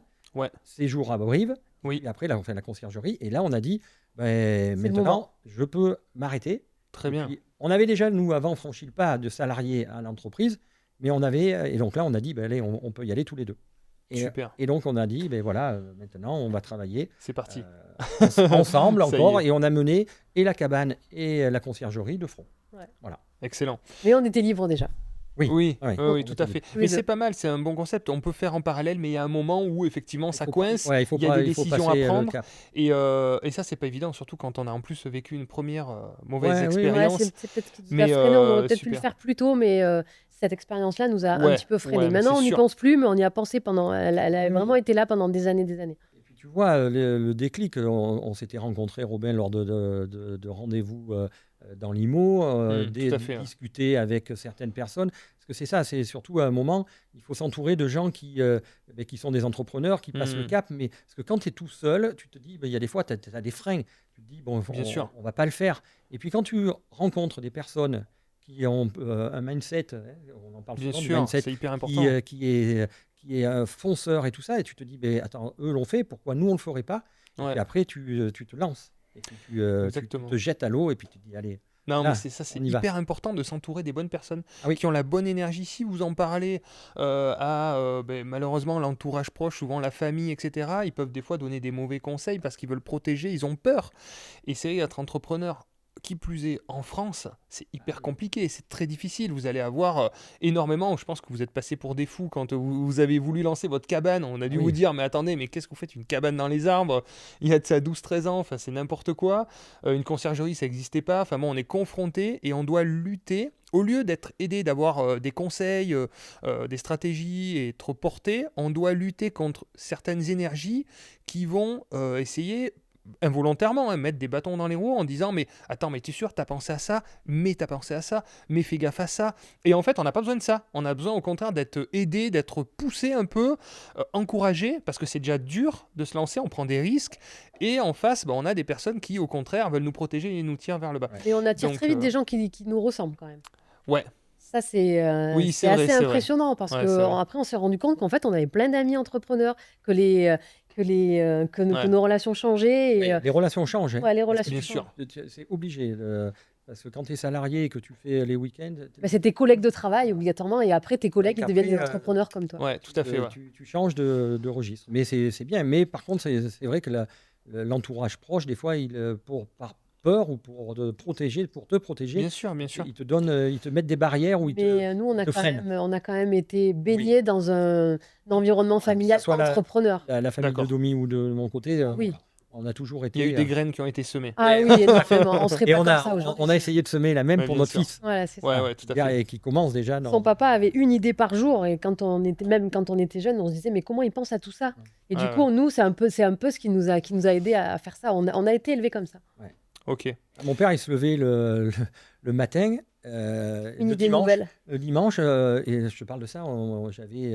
séjour à Brive, et après là, on fait la conciergerie. Et là, on a dit, maintenant, je peux m'arrêter. Très bien. Puis, on avait déjà, nous, avant, franchi le pas de salariés à l'entreprise, mais et donc là, on a dit, allez, on peut y aller tous les deux. Super. Et donc, on a dit, maintenant, on va travailler. C'est parti. Ensemble encore. Et on a mené et la cabane et la conciergerie de front. Ouais. Voilà. Excellent. Mais on était libres déjà. Oui, tout à fait. Mais c'est pas mal, c'est un bon concept. On peut faire en parallèle, mais il y a un moment où effectivement ça coince, il y a des décisions à prendre. Et ça, c'est pas évident, surtout quand on a en plus vécu une première mauvaise expérience. C'est peut-être ce qui nous a freiné. On aurait peut-être pu le faire plus tôt, mais cette expérience-là nous a un petit peu freiné. Maintenant, on n'y pense plus, mais on y a pensé pendant. Elle a vraiment été là pendant des années. Et puis tu vois, le déclic, on s'était rencontrés, Robin, lors de rendez-vous dans l'IMO, discuter avec certaines personnes. Parce que c'est ça, c'est surtout à un moment, il faut s'entourer de gens qui sont des entrepreneurs, qui passent le cap. Mais parce que quand tu es tout seul, tu te dis, il y a des fois, tu as des freins. Tu te dis, on ne va pas le faire. Et puis quand tu rencontres des personnes qui ont un mindset, on en parle souvent, du mindset, c'est hyper important. Qui est un fonceur et tout ça, et tu te dis, attends, eux l'ont fait, pourquoi nous on ne le ferait pas? Et après, tu te lances. Et puis tu te jettes à l'eau et puis tu te dis, allez. Non, mais c'est hyper important de s'entourer des bonnes personnes qui ont la bonne énergie. Si vous en parlez malheureusement, l'entourage proche, souvent la famille, etc., ils peuvent des fois donner des mauvais conseils parce qu'ils veulent protéger, ils ont peur. Et c'est être entrepreneur. Qui plus est, en France, c'est hyper compliqué, c'est très difficile. Vous allez avoir énormément, je pense que vous êtes passé pour des fous quand vous avez voulu lancer votre cabane. On a dû vous dire, mais attendez, mais qu'est-ce que vous faites, une cabane dans les arbres? Il y a de ça 12-13 ans, enfin c'est n'importe quoi. Une conciergerie, ça n'existait pas. Enfin bon, on est confronté et on doit lutter. Au lieu d'être aidé, d'avoir des conseils, des stratégies et être porté, on doit lutter contre certaines énergies qui vont essayer involontairement, mettre des bâtons dans les roues en disant mais attends, mais tu es sûr, t'as pensé à ça, mais t'as pensé à ça, mais fais gaffe à ça. Et en fait, on n'a pas besoin de ça. On a besoin au contraire d'être aidé, d'être poussé un peu, encouragé, parce que c'est déjà dur de se lancer, on prend des risques. Et en face, on a des personnes qui, au contraire, veulent nous protéger et nous tirent vers le bas. Et on attire très vite des gens qui nous ressemblent quand même. Ouais. Ça, c'est assez impressionnant parce qu'après, on s'est rendu compte qu'en fait, on avait plein d'amis entrepreneurs, que nos relations changeaient. Les relations changent. Les relations bien changent. sûr. C'est obligé. Parce que quand tu es salarié et que tu fais les week-ends... c'est tes collègues de travail, obligatoirement. Et après, tes collègues ils deviennent des entrepreneurs comme toi. Oui, tout à fait. Tu changes de registre. Mais c'est bien. Mais par contre, c'est vrai que l'entourage proche, des fois, par peur ou pour te protéger, bien sûr. Ils te mettent des barrières où nous, on a quand même été baignés dans un environnement familial entrepreneur. La famille de Domi ou de mon côté, on a toujours été... Il y a eu des graines qui ont été semées. Ah oui, énormément. On serait pas comme ça aujourd'hui. On a essayé de semer la même pour notre fils. Voilà, c'est ça. Ouais, tout à fait. Et qui commence déjà. Son papa avait une idée par jour et quand on était jeune, on se disait mais comment il pense à tout ça? Et du coup, nous, c'est un peu ce qui nous a aidé à faire ça. On a été élevés comme ça. Ouais. Ok. Mon père, il se levait le matin. Une idée nouvelle. Le dimanche, et je te parle de ça, j'avais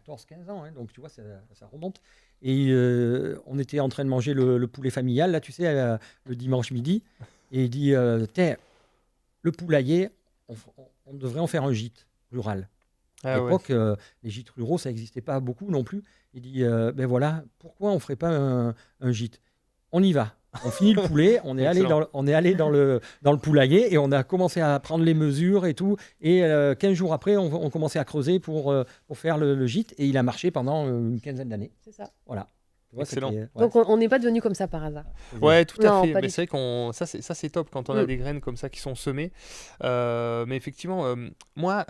14-15 ans, donc tu vois, ça remonte. Et on était en train de manger le poulet familial, là, tu sais, le dimanche midi. Et il dit, le poulailler, on devrait en faire un gîte rural. À l'époque, les gîtes ruraux, ça n'existait pas beaucoup non plus. Il dit, voilà, pourquoi on ne ferait pas un gîte? On y va. On finit le poulet, on est allé dans le poulailler et on a commencé à prendre les mesures et tout. Et 15 jours après, on commençait à creuser pour faire le gîte et il a marché pendant une quinzaine d'années. C'est ça. Voilà. Excellent. Donc, on n'est pas devenu comme ça par hasard. Ouais, tout à Non, fait. pas Mais du c'est vrai ça c'est top quand on a des graines comme ça qui sont semées. Mais effectivement, moi,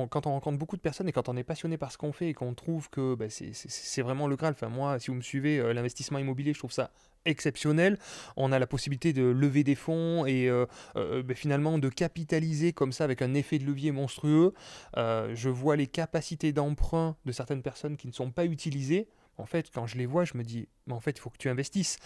quand on rencontre beaucoup de personnes et quand on est passionné par ce qu'on fait et qu'on trouve que c'est vraiment le Graal. Enfin, moi, si vous me suivez, l'investissement immobilier, je trouve ça exceptionnel. On a la possibilité de lever des fonds et finalement de capitaliser comme ça avec un effet de levier monstrueux. Je vois les capacités d'emprunt de certaines personnes qui ne sont pas utilisées. En fait, quand je les vois, je me dis, mais en fait, il faut que tu investisses.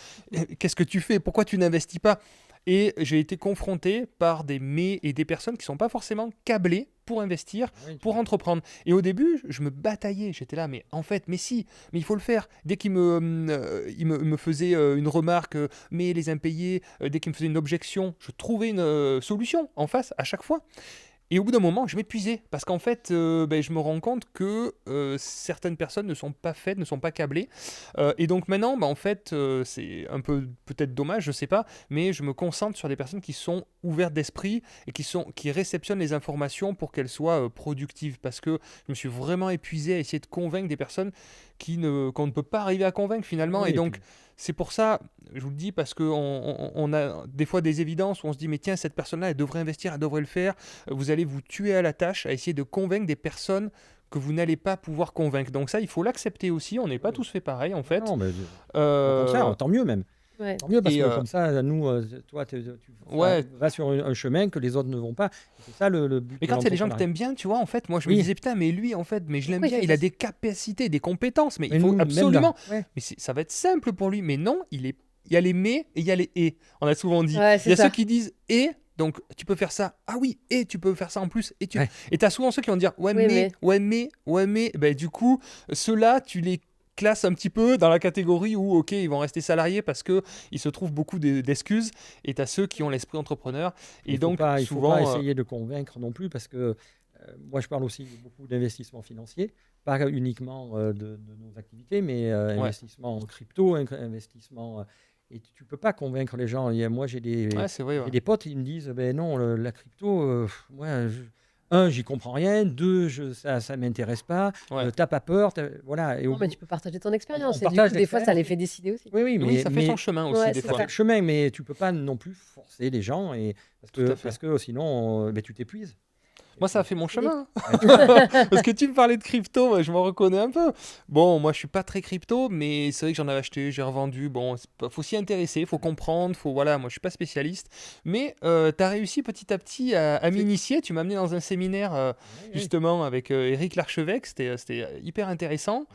Qu'est-ce que tu fais? Pourquoi tu n'investis pas? Et j'ai été confronté par des et des personnes qui ne sont pas forcément câblées pour investir, pour entreprendre. Et au début, je me bataillais. J'étais là, mais en fait, mais si, mais il faut le faire. Dès qu'il me faisait une remarque, mais les impayés, dès qu'il me faisait une objection, je trouvais une solution en face à chaque fois. Et au bout d'un moment, je m'épuisais parce qu'en fait, je me rends compte que certaines personnes ne sont pas faites, ne sont pas câblées. Et donc maintenant, en fait, c'est un peu peut-être dommage, je sais pas, mais je me concentre sur des personnes qui sont ouvertes d'esprit et qui réceptionnent les informations pour qu'elles soient productives. Parce que je me suis vraiment épuisé à essayer de convaincre des personnes qu'on ne peut pas arriver à convaincre finalement. Oui, et donc, c'est pour ça, je vous le dis, parce qu'on a des fois des évidences où on se dit, mais tiens, cette personne-là, elle devrait investir, elle devrait le faire. Vous allez vous tuer à la tâche à essayer de convaincre des personnes que vous n'allez pas pouvoir convaincre. Donc ça, il faut l'accepter aussi. On n'est pas tous fait pareil, en fait. Non, mais au contraire, tant mieux même. Ouais. Tant mieux parce que comme ça, nous, toi, tu vas sur un chemin que les autres ne vont pas. C'est ça le but. Mais quand il y a des gens que t'aimes bien, tu vois, en fait, moi je me disais, putain, mais lui, en fait, mais je l'aime bien, il a des capacités, des compétences, mais il faut absolument. Mais ça va être simple pour lui. Mais non, il y a les mais et il y a les et. On a souvent dit. Il y a ceux qui disent et. Donc, tu peux faire ça. Ah oui, et tu peux faire ça en plus. Et tu as souvent ceux qui vont dire, ouais, mais. Ben, du coup, ceux-là, tu les classes un petit peu dans la catégorie où, ok, ils vont rester salariés parce qu'il se trouve beaucoup d'excuses. Et tu as ceux qui ont l'esprit entrepreneur. Et donc, il ne souvent. faut pas essayer de convaincre non plus parce que moi, je parle aussi beaucoup d'investissement financier, pas uniquement de nos activités, mais investissement en crypto, investissement. Et tu ne peux pas convaincre les gens. Moi, j'ai des potes, ils me disent, ben non, la crypto, j'y comprends rien. Deux, ça ne m'intéresse pas. T'as pas peur. Voilà. Et mais tu peux partager ton expérience. Et du coup, des fois, ça les fait décider aussi. Oui, ça fait son chemin aussi, des fois. Ça fait le chemin, mais tu ne peux pas non plus forcer les gens. Parce que sinon, tu t'épuises. Moi, ça a fait mon chemin. Parce que tu me parlais de crypto, je me reconnais un peu. Bon, moi, je suis pas très crypto, mais c'est vrai que j'en avais acheté, j'ai revendu. Bon, faut s'y intéresser, il faut comprendre. Voilà, moi, je suis pas spécialiste. Mais tu as réussi petit à petit à m'initier. Tu m'as amené dans un séminaire, justement, avec Éric Larchevêque. C'était hyper intéressant.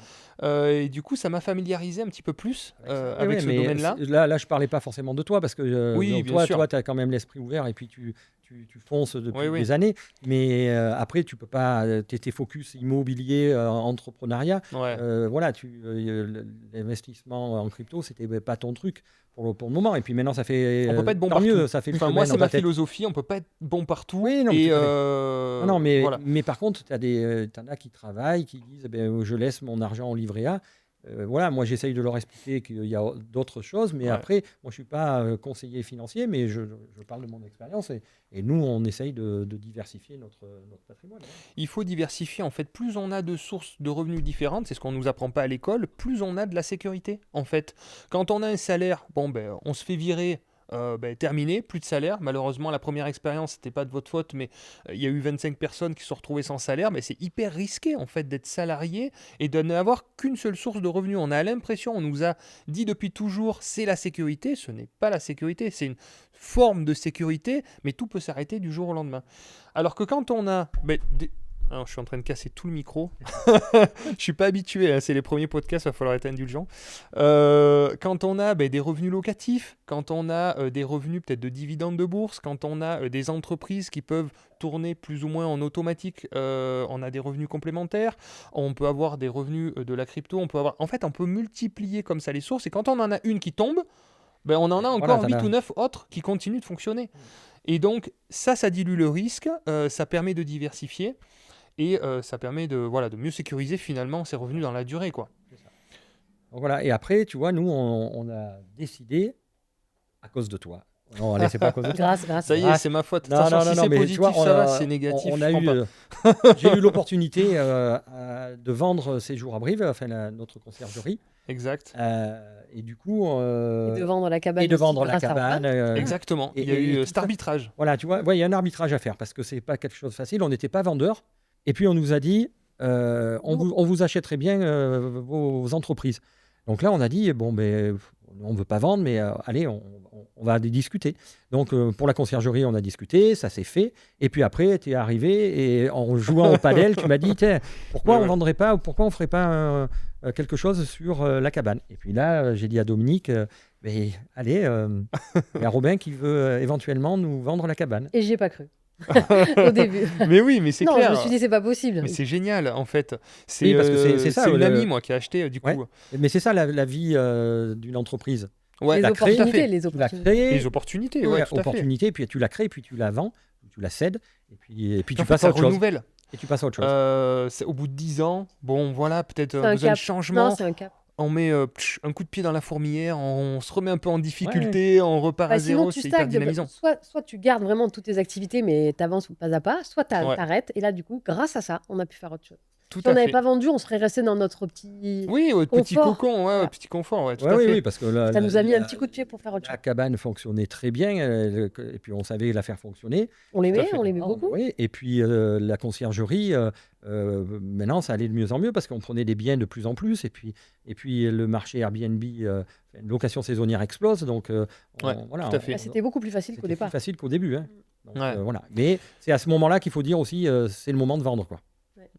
Et du coup, ça m'a familiarisé un petit peu plus avec ce domaine-là. Là, je parlais pas forcément de toi, parce que toi, tu as quand même l'esprit ouvert et puis tu fonces depuis des années, mais après tu peux pas, t'es focus immobilier, entrepreneuriat, l'investissement en crypto c'était pas ton truc pour le moment, et puis maintenant ça fait on peut pas être bon partout. Mieux, ça fait moi c'est ma philosophie, on peut pas être bon partout. Mais par contre t'en as qui travaillent, qui disent je laisse mon argent au livret A. Moi j'essaye de leur expliquer qu'il y a d'autres choses, mais après, moi je suis pas conseiller financier, mais je parle de mon expérience et nous on essaye de diversifier notre patrimoine. Il faut diversifier, en fait, plus on a de sources de revenus différentes, c'est ce qu'on nous apprend pas à l'école, plus on a de la sécurité, en fait. Quand on a un salaire, on se fait virer. Terminé, plus de salaire. Malheureusement, la première expérience, c'était pas de votre faute, mais il y a eu 25 personnes qui se sont retrouvées sans salaire. Mais c'est hyper risqué, en fait, d'être salarié et de n'avoir qu'une seule source de revenus. On a l'impression, on nous a dit depuis toujours, c'est la sécurité. Ce n'est pas la sécurité, c'est une forme de sécurité, mais tout peut s'arrêter du jour au lendemain. Alors que quand on a... Alors, je suis en train de casser tout le micro. Je suis pas habitué, hein, c'est les premiers podcasts, il va falloir être indulgent. Quand on a des revenus locatifs, quand on a des revenus peut-être de dividendes de bourse, quand on a des entreprises qui peuvent tourner plus ou moins en automatique, on a des revenus complémentaires, on peut avoir des revenus de la crypto, on peut multiplier comme ça les sources, et quand on en a une qui tombe, on en a encore 8 ou 9 autres qui continuent de fonctionner. Et donc ça dilue le risque, ça permet de diversifier. Et ça permet de mieux sécuriser finalement ses revenus dans la durée, quoi. Donc voilà. Et après, tu vois, nous, on a décidé, à cause de toi, Non, allez, c'est pas à cause de toi. Grâce. Ça y est, c'est ma faute. Non, Attention, non, si non, c'est mais tu positif, vois, ça va, si c'est négatif, on je a prends eu, pas. j'ai eu l'opportunité de vendre Séjour à Brive, enfin notre conciergerie. Exact. Et du coup, Et de vendre la cabane. et de aussi vendre la grâce à cabane. Robin. Exactement. et- Il y a et eu tout cet ça. arbitrage. Voilà, tu vois, il y a un arbitrage à faire parce que c'est pas quelque chose de facile. On n'était pas vendeur. Et puis on nous a dit, on vous achèterait bien vos entreprises. Donc là, on a dit, bon, ben, on ne veut pas vendre, mais allez, on va discuter. Donc pour la conciergerie, on a discuté, ça s'est fait. Et puis après, tu es arrivé et en jouant au padel, tu m'as dit, tiens, pourquoi on ne vendrait pas ou pourquoi on ne ferait pas quelque chose sur la cabane. Et puis là, j'ai dit à Dominique, ben, allez, il y a Robin qui veut éventuellement nous vendre la cabane. Et j'y ai pas cru. Au début. Mais oui, mais c'est Non, clair. je me suis dit, c'est pas possible. Mais c'est génial, en fait. Oui, parce que c'est ça, C'est une le- amie, moi, qui a acheté, du coup. Ouais. Mais c'est ça la vie d'une entreprise. Ouais, Les t'as créé, tout à opportunités, fait. les Tu l'as opportunités. créé, Les opportunités, ouais, tout à fait. opportunité, puis tu la crées, puis tu la vends, tu la cèdes, et puis En tu fait, passes ça à autre chose. renouvelle. Et tu passes à autre chose. Au bout de 10 ans, bon, voilà, peut-être C'est un besoin de cap. changement. Non, c'est un cap. On met un coup de pied dans la fourmilière, on se remet un peu en difficulté, on repart Bah, à zéro, sinon, tu c'est hyper stagnes. dynamisant. Soit tu gardes vraiment toutes tes activités, mais tu avances pas à pas, soit tu Ouais. arrêtes. Et là, du coup, grâce à ça, on a pu faire autre chose. Tout Si on à n'avait fait. pas vendu, on serait resté dans notre petit. Oui, petit confort. cocon, ouais, Voilà. petit confort, ouais, tout Ouais, à oui, fait. oui, parce que là, Ça nous a mis un petit coup de pied pour faire autre la chose. cabane fonctionnait très bien, et puis on savait la faire fonctionner. On Tout à l'aimait, fait. on l'aimait beaucoup. Oui, et puis la conciergerie, maintenant, ça allait de mieux en mieux parce qu'on prenait des biens de plus en plus, et puis le marché Airbnb, location saisonnière explose, donc Ouais, voilà, tout à fait. Ah, c'était beaucoup plus facile qu'au c'était plus départ. facile qu'au début. Hein. Donc, Ouais. voilà. Mais c'est à ce moment-là qu'il faut dire aussi, c'est le moment de vendre, quoi.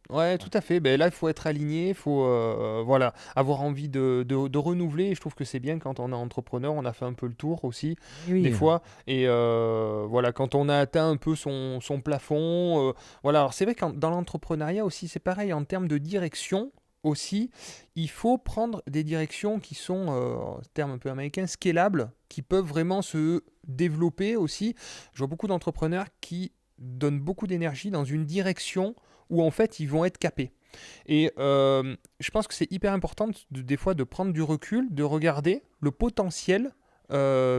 Ouais, tout à fait. Ben là, il faut être aligné, il faut voilà, avoir envie de renouveler. Et je trouve que c'est bien quand on est entrepreneur, on a fait un peu le tour aussi, des fois. Et voilà, quand on a atteint un peu son plafond. Voilà, alors c'est vrai que dans l'entrepreneuriat aussi, c'est pareil, en termes de direction aussi, il faut prendre des directions qui sont, terme un peu américain, scalables, qui peuvent vraiment se développer aussi. Je vois beaucoup d'entrepreneurs qui donnent beaucoup d'énergie dans une direction où en fait ils vont être capés. Et je pense que c'est hyper important des fois de prendre du recul, de regarder le potentiel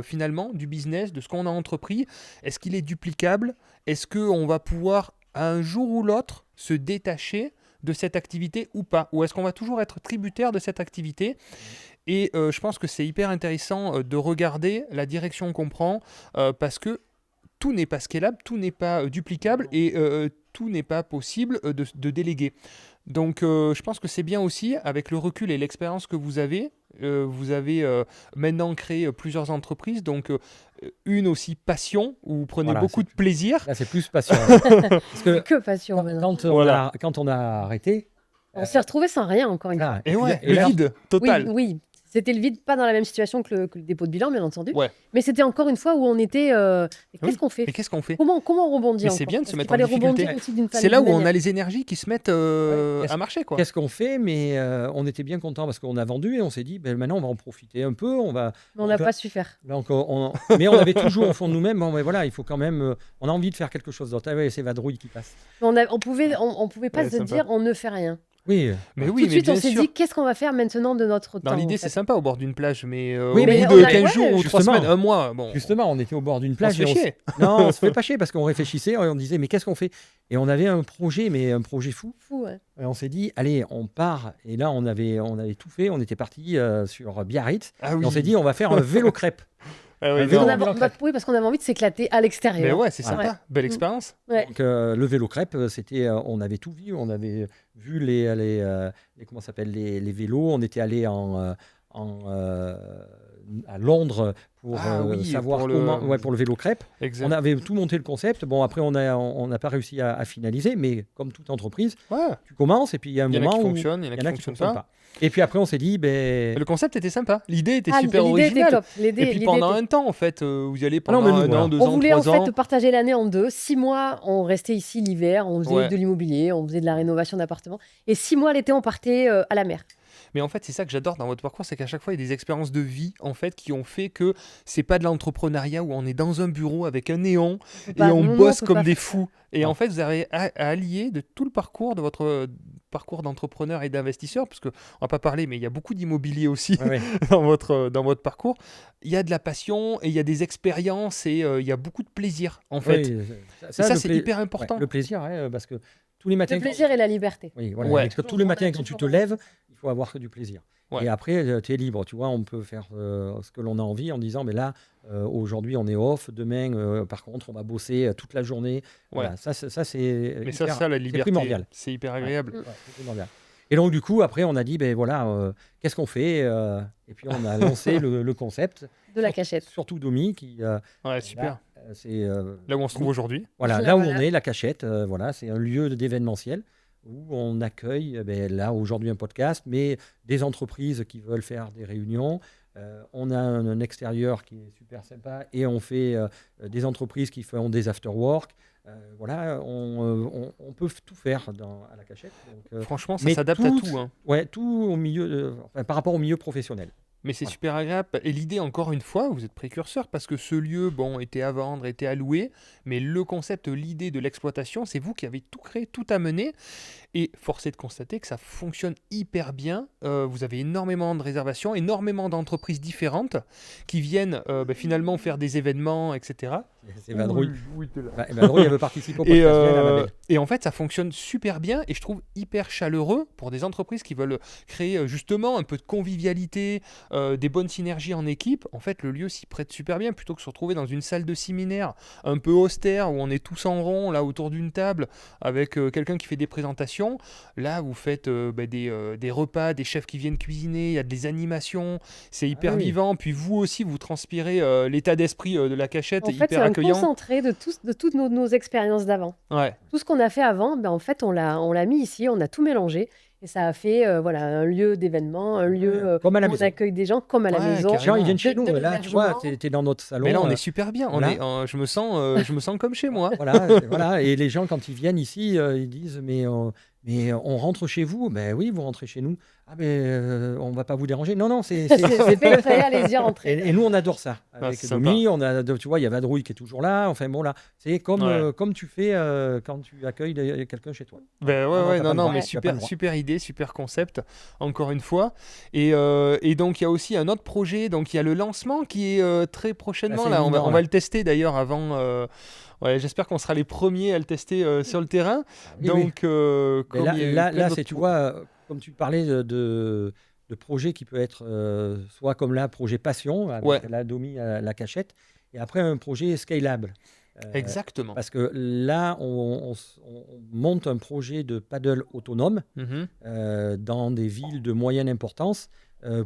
finalement du business, de ce qu'on a entrepris. Est-ce qu'il est duplicable? Est-ce qu'on va pouvoir un jour ou l'autre se détacher de cette activité ou pas? Ou est-ce qu'on va toujours être tributaire de cette activité? Et je pense que c'est hyper intéressant de regarder la direction qu'on prend parce que tout n'est pas scalable, tout n'est pas duplicable et tout n'est pas possible de déléguer. Donc je pense que c'est bien aussi, avec le recul et l'expérience que vous avez maintenant créé plusieurs entreprises, donc une aussi passion, où vous prenez Voilà, beaucoup de plaisir. Là, c'est plus patient. Parce que Que passion maintenant. Voilà. quand on a arrêté, On s'est retrouvé sans rien encore une fois. là, Et ouais, et le là, vide total. Oui. C'était le vide, pas dans la même situation que le dépôt de bilan, bien entendu. Ouais. Mais c'était encore une fois où on était. Mais qu'est-ce qu'on fait? Mais qu'est-ce qu'on fait? Comment on rebondit Mais c'est encore? bien de Parce se qu'il mettre en fallait difficulté. rebondir aussi d'une C'est là où on a manière. les énergies qui se mettent Ouais. à marcher, quoi. Qu'est-ce qu'on fait? Mais on était bien content parce qu'on a vendu et on s'est dit, ben, maintenant on va en profiter un peu. On va. Mais on n'a pas su faire. Donc, mais on avait toujours au fond de nous-mêmes, bon, mais voilà, il faut quand même. On a envie de faire quelque chose d'autre. Ah ouais, c'est Vadrouille qui passe. On pouvait pas Ouais, se sympa. dire on ne fait rien. Oui. Mais Tout oui, de mais suite, on bien s'est sûr. dit qu'est-ce qu'on va faire maintenant de notre temps. Dans l'idée, en c'est fait. sympa au bord d'une plage, mais Oui, au mais bout on de a- 15 ouais, jours ou 3 justement. semaines, un mois, bon, Justement, on était au bord d'une on plage. se fait et chier. Non, on se fait pas chier parce qu'on réfléchissait et on disait, mais qu'est-ce qu'on fait? Et on avait un projet, mais un projet fou. Fou, ouais. Et on s'est dit, allez, on part. Et là, on avait tout fait. On était parti sur Biarritz. Ah Et oui. on s'est dit, on va faire un vélo crêpe. Ah oui, un vélo non. Oui, parce qu'on avait envie de s'éclater à l'extérieur. Mais ouais, c'est Voilà. sympa. Belle expérience. Ouais. Donc, le vélo crêpe, c'était, on avait tout vu. On avait vu les comment ça s'appelle, les vélos. On était allé à Londres pour Ah oui, savoir pour le- comment, ouais, pour le vélo crêpe. Exact. On avait tout monté le concept. Bon, après, on n'a pas réussi à finaliser, mais comme toute entreprise, Ouais. tu commences et puis il y a un Il y en a moment qui où fonctionnent, il y en a il y en a qui qui fonctionnent fonctionnent pas. pas. Et puis après, on s'est dit, ben, Le concept était sympa. L'idée était Ah, super l'idée était originale. top. Et puis pendant un temps, en fait, vous y allez pendant non, mais nous, un voilà. an, 2 On ans, voulait en 3 ans. fait partager l'année en deux. 6 mois, on restait ici l'hiver, on faisait Ouais. de l'immobilier, on faisait de la rénovation d'appartements. Et 6 mois l'été, on partait à la mer. Mais en fait, c'est ça que j'adore dans votre parcours, c'est qu'à chaque fois, il y a des expériences de vie en fait qui ont fait que c'est pas de l'entrepreneuriat où on est dans un bureau avec un néon et on bosse comme des fous. Et en fait, vous avez à allier de tout le parcours de votre parcours d'entrepreneur et d'investisseur, parce qu'on va pas parler, mais il y a beaucoup d'immobilier aussi dans votre parcours. Il y a de la passion et il y a des expériences et il y a beaucoup de plaisir en fait. Oui, ça c'est hyper important. Le plaisir, parce que tous les matins... Le plaisir et la liberté. Oui, voilà. Tous les matins, quand tu te lèves, il faut avoir que du plaisir. Ouais. Et après, tu es libre. Tu vois, on peut faire ce que l'on a envie en disant, mais là, aujourd'hui, on est off. Demain, par contre, on va bosser toute la journée. Voilà, ça c'est mais ça, la liberté, primordial. C'est hyper agréable. C'est primordial. Et donc, du coup, après, on a dit, ben voilà, qu'est-ce qu'on fait et puis, on a lancé le concept. De la cachette. Surtout Domi, qui... super. Là, c'est là où on se trouve aujourd'hui. Voilà, là où on est, la cachette. Voilà, c'est un lieu d'événementiel où on accueille, là aujourd'hui un podcast, mais des entreprises qui veulent faire des réunions. On a un extérieur qui est super sympa et on fait des entreprises qui font des after-work. Voilà, on peut tout faire à la cachette. Donc, franchement, ça s'adapte à tout. Hein. Ouais, tout au milieu, par rapport au milieu professionnel. Mais c'est super agréable. Et l'idée, encore une fois, vous êtes précurseur parce que ce lieu, était à vendre, était à louer. Mais le concept, l'idée de l'exploitation, c'est vous qui avez tout créé, tout amené. Et force est de constater que ça fonctionne hyper bien. Vous avez énormément de réservations, énormément d'entreprises différentes qui viennent finalement faire des événements, etc. C'est Vadrouille. Vadrouille, elle veut participer au podcast. Et en fait, ça fonctionne super bien et je trouve hyper chaleureux pour des entreprises qui veulent créer justement un peu de convivialité, des bonnes synergies en équipe. En fait, le lieu s'y prête super bien plutôt que se retrouver dans une salle de séminaire un peu austère où on est tous en rond là autour d'une table avec quelqu'un qui fait des présentations. Là, vous faites des repas, des chefs qui viennent cuisiner, il y a des animations, c'est hyper vivant. Puis vous aussi, vous transpirez l'état d'esprit de la cachette, hyper accueillant. C'est un concentré de toutes nos expériences d'avant. Ouais. Tout ce qu'on a fait avant, en fait, on l'a mis ici, on a tout mélangé. Et ça a fait un lieu d'événement, un lieu où on accueille des gens comme à la maison. Les gens, ils viennent chez nous. Là, tu vois, tu es dans notre salon. Mais là, on est super bien. Je me sens comme chez moi. Voilà. Et les gens, quand ils viennent ici, ils disent mais on rentre chez vous. Ben oui, vous rentrez chez nous. Ah ben on va pas vous déranger. Non, c'est fait, allez-y, rentrer. Et nous, on adore ça. Avec Domi, tu vois, il y a Vadrouille qui est toujours là. Enfin bon, là, c'est comme tu fais quand tu accueilles quelqu'un chez toi. Mais super idée, super concept, encore une fois. Et donc, il y a aussi un autre projet. Donc, il y a le lancement qui est très prochainement. Là, on va le tester d'ailleurs avant. J'espère qu'on sera les premiers à le tester sur le terrain. Donc, là, c'est, tu vois, comme tu parlais de projet qui peut être soit comme là, projet passion, avec la Domi, la cachette, et après un projet scalable. Exactement. Parce que là, on monte un projet de paddle autonome dans des villes de moyenne importance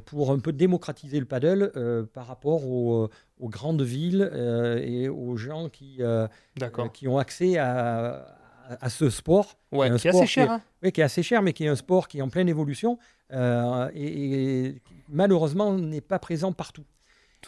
pour un peu démocratiser le paddle par rapport aux grandes villes et aux gens qui ont accès à ce sport. Qui est assez cher. Qui est assez cher, mais qui est un sport qui est en pleine évolution et malheureusement n'est pas présent partout.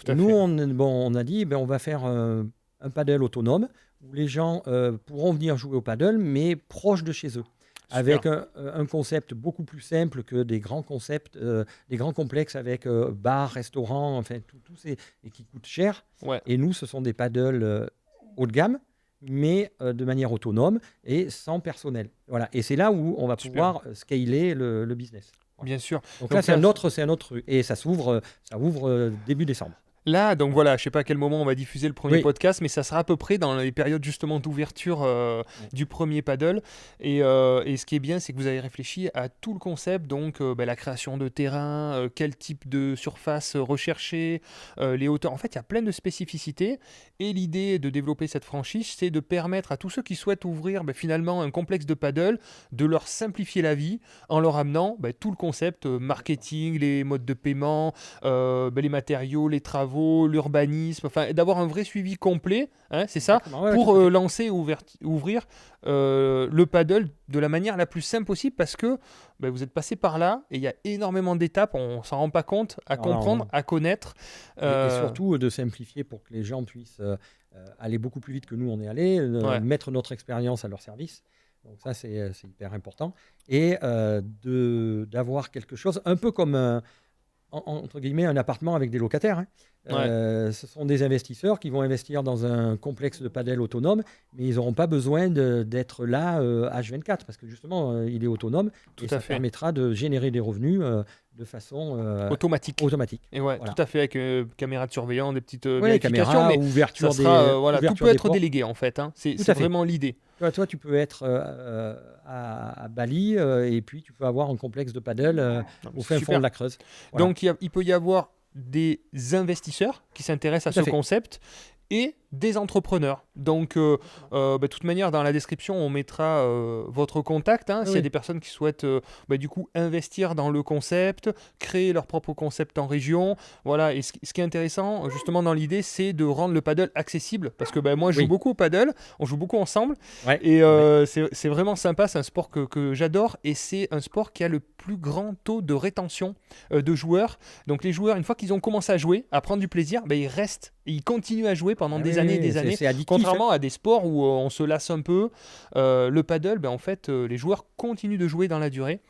Nous, on a dit, on va faire un paddle autonome où les gens pourront venir jouer au paddle, mais proche de chez eux. Super. Avec un concept beaucoup plus simple que des grands concepts, des grands complexes avec bars, restaurants, enfin tout et qui coûtent cher. Et nous, ce sont des paddles haut de gamme, mais de manière autonome et sans personnel. Voilà. Et c'est là où on va pouvoir scaler le business. Voilà. Bien sûr. Donc là, c'est un autre truc. Et ça ouvre début décembre. Là, donc voilà, je ne sais pas à quel moment on va diffuser le premier podcast, mais ça sera à peu près dans les périodes justement d'ouverture du premier paddle. Et ce qui est bien, c'est que vous avez réfléchi à tout le concept, donc la création de terrain, quel type de surface rechercher, les hauteurs. En fait, il y a plein de spécificités. Et l'idée de développer cette franchise, c'est de permettre à tous ceux qui souhaitent ouvrir finalement un complexe de paddle, de leur simplifier la vie en leur amenant tout le concept marketing, les modes de paiement, les matériaux, les travaux, l'urbanisme, d'avoir un vrai suivi complet, c'est ça, pour lancer et ouvrir le paddle de la manière la plus simple possible parce que vous êtes passé par là et il y a énormément d'étapes, on s'en rend pas compte, à comprendre, à connaître. Et surtout de simplifier pour que les gens puissent aller beaucoup plus vite que nous on est allé, mettre notre expérience à leur service. Donc ça, c'est hyper important. Et d'avoir quelque chose, un peu comme entre guillemets, un appartement avec des locataires. Hein. Ce sont des investisseurs qui vont investir dans un complexe de padel autonome, mais ils n'auront pas besoin d'être là H24 parce que justement, il est autonome et ça permettra de générer des revenus de façon automatique. Et voilà. Tout à fait, avec caméra de surveillance, des petites vérifications, caméra, mais ouverture ça sera, ouverture tout peut être délégué en fait. Hein. C'est vraiment l'idée. Toi, tu peux être à Bali et puis tu peux avoir un complexe de paddle au fin fond de la Creuse. Voilà. Donc, il peut y avoir des investisseurs qui s'intéressent à ce concept et des entrepreneurs. Donc, de toute manière, dans la description, on mettra votre contact. S'il y a des personnes qui souhaitent du coup investir dans le concept, créer leur propre concept en région. Voilà. Et ce qui est intéressant, justement, dans l'idée, c'est de rendre le paddle accessible. Parce que moi, je joue beaucoup au paddle. On joue beaucoup ensemble. Et c'est vraiment sympa. C'est un sport que j'adore. Et c'est un sport qui a le plus grand taux de rétention de joueurs. Donc, les joueurs, une fois qu'ils ont commencé à jouer, à prendre du plaisir, ils restent. Et ils continuent à jouer pendant des années et des années. C'est addictif, contrairement à des sports où on se lasse un peu. Le paddle, en fait, les joueurs continuent de jouer dans la durée.